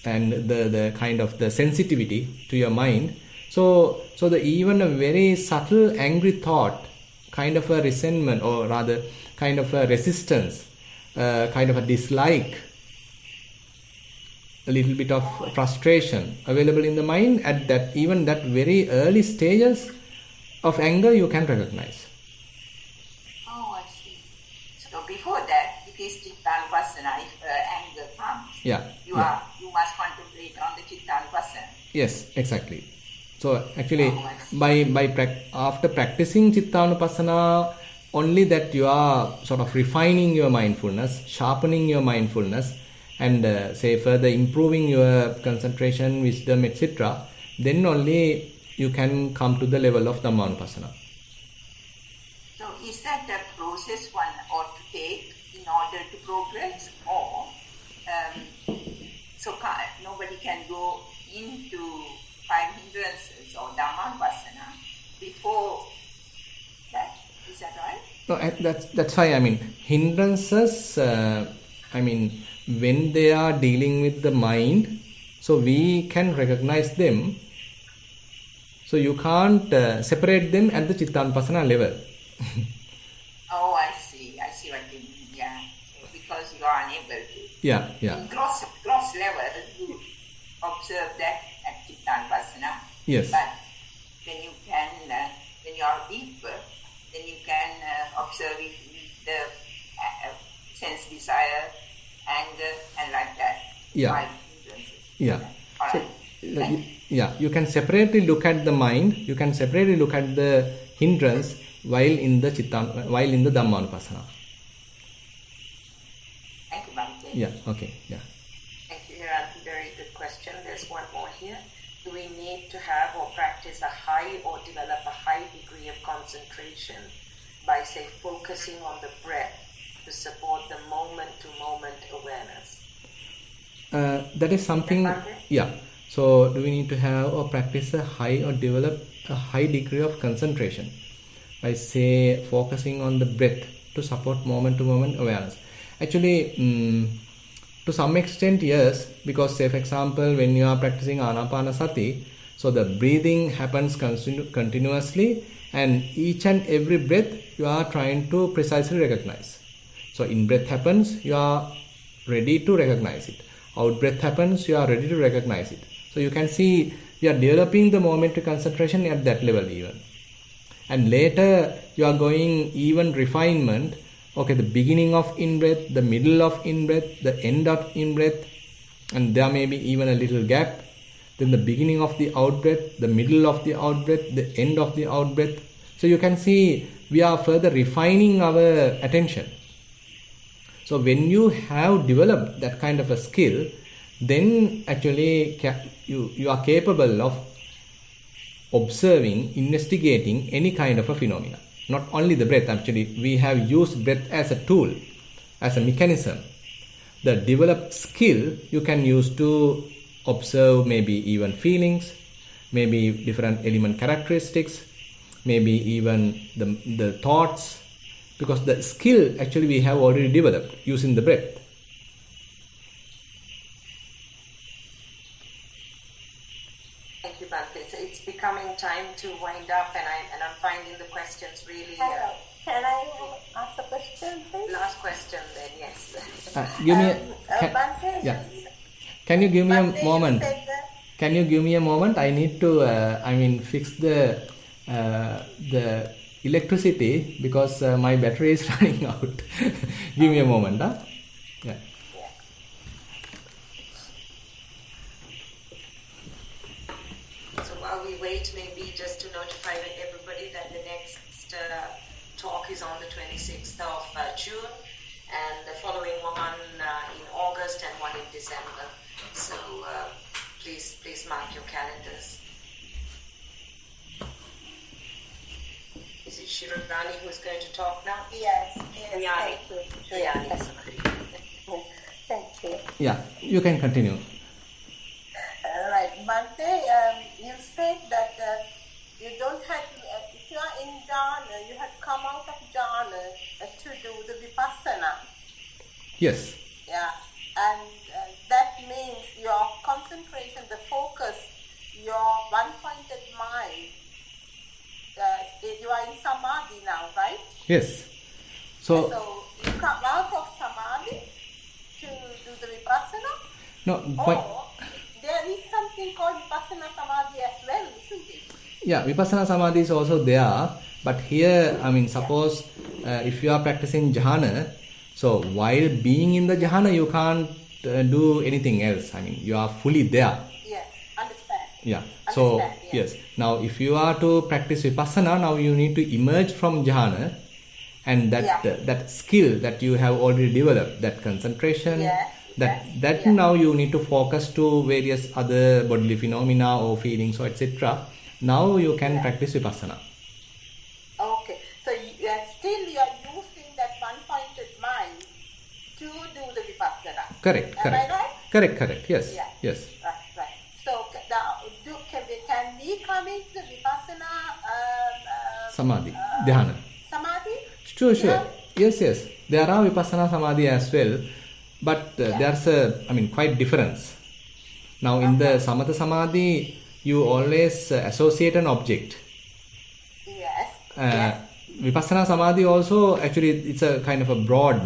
and the kind of the sensitivity to your mind. So even a very subtle angry thought, kind of a resentment, or rather kind of a resistance, kind of a dislike, a little bit of frustration available in the mind at that, even that very early stages of anger, you can recognize. Oh, I see. So before that, it is Chittangasana. If anger comes, you must contemplate on the Chittangasana. Yes, exactly. So actually, after practicing Chittanupassana, only that you are sort of refining your mindfulness, sharpening your mindfulness, and say further improving your concentration, wisdom, etc., then only you can come to the level of Dhammanupassana. So is that a process one ought to take in order to progress, or nobody can go into 5 hindrances or Dhammanupassana before that? Is that right? No, that's why, I mean, hindrances, when they are dealing with the mind, so we can recognize them. So you can't separate them at the Chittanupassana level. Oh, I see what you mean, yeah. Because you are unable to. Yeah. In gross level, you observe that at Chittangasana. Yes. But when you are deeper, then you can observe it with the sense, desire, anger, and like that. Yeah. Yeah. All right. So, you can separately look at the mind, you can separately look at the hindrance while in the Dhammanupassana. Thank you, Bhante. Yeah, okay, yeah. Thank you, Hiran. Very good question. There's one more here. Do we need to have or practice a high or develop a high degree of concentration by, say, focusing on the breath to support the moment-to-moment awareness? That is something, yeah. So, do we need to have or practice a high or develop a high degree of concentration by, say, focusing on the breath to support moment-to-moment awareness? Actually, to some extent, yes, because, say, for example, when you are practicing Anapanasati, so the breathing happens continuously, and each and every breath you are trying to precisely recognize. So, in-breath happens, you are ready to recognize it. Out-breath happens, you are ready to recognize it. So, you can see we are developing the momentary concentration at that level even. And later, you are going even refinement. Okay, the beginning of in-breath, the middle of in-breath, the end of in-breath, and there may be even a little gap. Then the beginning of the out-breath, the middle of the out-breath, the end of the out-breath. So you can see we are further refining our attention. So when you have developed that kind of a skill, then actually you are capable of observing, investigating any kind of a phenomena. Not only the breath, actually we have used breath as a tool, as a mechanism. The developed skill you can use to observe maybe even feelings, maybe different element characteristics, maybe even the thoughts, because the skill actually we have already developed using the breath. Thank you, Bhante. So it's becoming time to wind up, and I'm finding the questions really... Can I ask a question, please? Last question then, yes. Give me Bhante, yeah. Can you give me a moment? Can you give me a moment? I need to, fix the electricity because my battery is running out. Give me a moment, huh? Yeah. So while we wait, maybe just to notify everybody that the next talk is on the 26th of June, and the following one in August and one in December. So please mark your calendars. Is it Shirani who's going to talk now? Yes. Yani. Thank you. Yeah, you can continue. Right, Bhante, you said that you don't have to, if you are in jhana, you have to come out of jhana to do the vipassana. Yes. Yeah, and that means your concentration, the focus, your one-pointed mind, you are in samadhi now, right? Yes. So you come out of samadhi No, Or there is something called Vipassana Samadhi as well, isn't it? yeah, Vipassana Samadhi is also there. But here, I mean, suppose if you are practicing jhana, so while being in the jhana, you can't do anything else. I mean, you are fully there. Yes, understand. Yeah. So, yes. Now, if you are to practice Vipassana, now you need to emerge from jhana, and that skill that you have already developed, that concentration, now you need to focus to various other bodily phenomena or feelings or etc. Now you can practice Vipassana. Okay. So you are using that one-pointed mind to do the Vipassana. Correct. Am I right? Correct. Yes. Yeah. Yes. Right. So can we come into the Vipassana Samadhi, dhyana. Samadhi? Sure. Yes. There are Vipassana Samadhi as well, but there's quite difference. Now in the Samatha Samadhi, you always associate an object. Yes. Vipassana Samadhi also, actually it's a kind of a broad,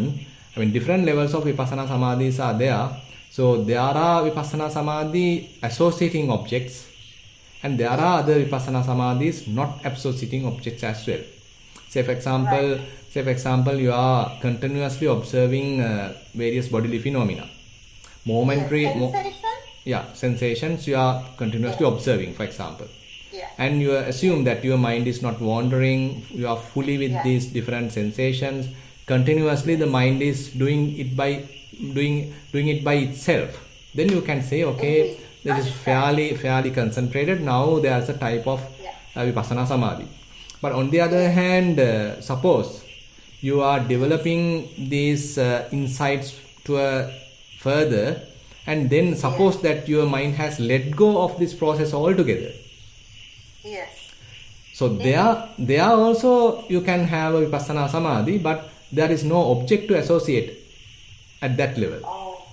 different levels of Vipassana Samadhis are there. So there are Vipassana Samadhi associating objects, and there are other Vipassana Samadhis not associating objects as well. Say for example, you are continuously observing various bodily phenomena. Sensations you are continuously observing, for example. And you assume that your mind is not wandering, you are fully with these different sensations. Continuously the mind is doing it by itself. Then you can say, okay, this is fairly concentrated. Now there's a type of Vipassana Samadhi. But on the other hand, suppose you are developing these insights to a further, and then suppose that your mind has let go of this process altogether. Yes. So there also you can have a Vipassana Samadhi, but there is no object to associate at that level. Oh,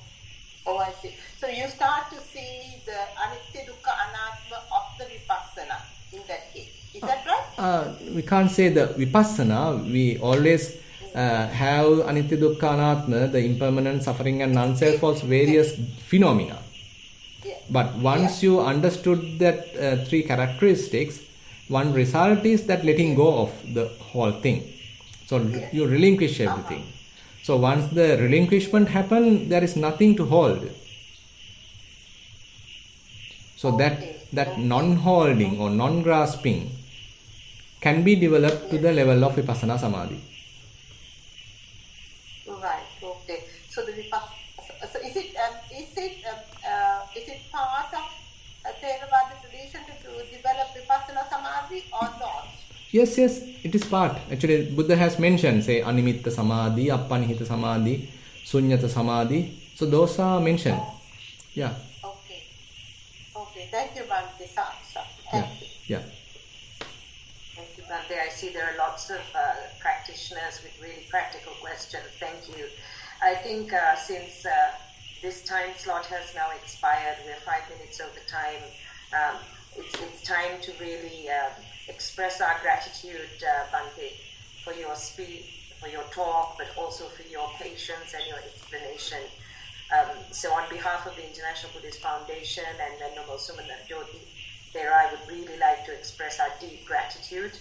I see. So you start to see the Anitya Dukkha Anatma of the Vipassana in that case. Is that right? We can't say the Vipassana. We always have Anitya Dukkha Anatma, the impermanence, suffering and non-self as various phenomena. But once you understood that three characteristics, one result is that letting go of the whole thing. So you relinquish everything. So once the relinquishment happens, there is nothing to hold. So that non-holding or non-grasping can be developed to the level of Vipassana Samadhi. Right. Okay. So the Vipassana. So is it part of Theravada tradition to develop Vipassana Samadhi or not? Yes, it is part. Actually, Buddha has mentioned, say, Animitta Samadhi, Appanihita Samadhi, Sunyata Samadhi. So those are mentioned. Yeah. Okay. Thank you, Bhante. Thank you. Yeah. Thank you, Bhante. I see there are lots of practitioners with really practical questions. Thank you. I think since this time slot has now expired, we're 5 minutes over time. It's time to really express our gratitude, Bhante, for your speech, for your talk, but also for your patience and your explanation. So on behalf of the International Buddhist Foundation and Venerable Sumana Jyoti, Thero, I would really like to express our deep gratitude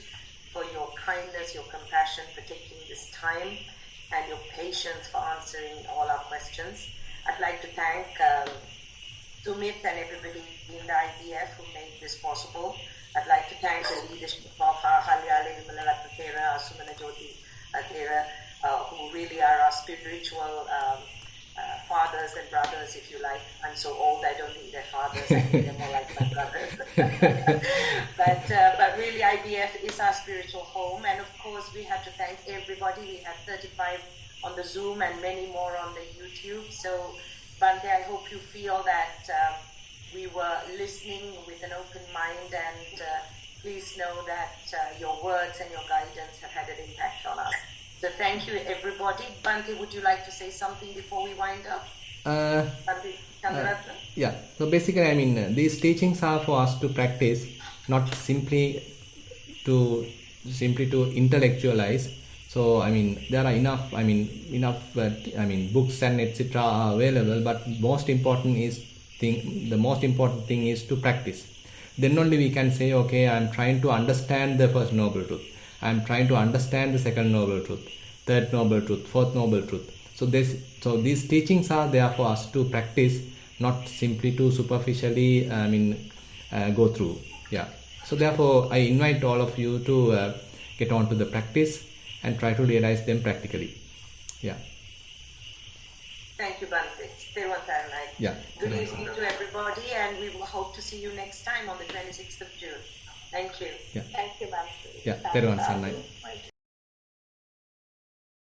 for your kindness, your compassion for taking this time, and your patience for answering all our questions. I'd like to thank Sumit and everybody in the IBF who made this possible. I'd like to thank the leadership of Halyale Vimalaratna Thera, Sumana Jyoti Thera, who really are our spiritual fathers and brothers, if you like. I'm so old, I don't think they're fathers, I think they're more like my brothers. But really IBF is our spiritual home, and of course we have to thank everybody. We had 35 on the Zoom and many more on the YouTube. So Bhante, I hope you feel that we were listening with an open mind, and please know that your words and your guidance have had an impact on us. So thank you, everybody. Bhante, would you like to say something before we wind up? Bhante Chandaratana? Yeah. So basically, these teachings are for us to practice, not simply to intellectualize. So there are enough books and etc. are available, but the most important thing is to practice. Then only we can say, okay, I am trying to understand the first noble truth, I am trying to understand the second noble truth, third noble truth, fourth noble truth. So these teachings are there for us to practice, not simply to superficially go through. Yeah. So therefore, I invite all of you to get on to the practice and try to realize them practically. Yeah. Thank you, Bhante. Yeah. Good evening to everybody, and we will hope to see you next time on the 26th of June. Thank you. Yeah. Thank you, Bhante. Yeah.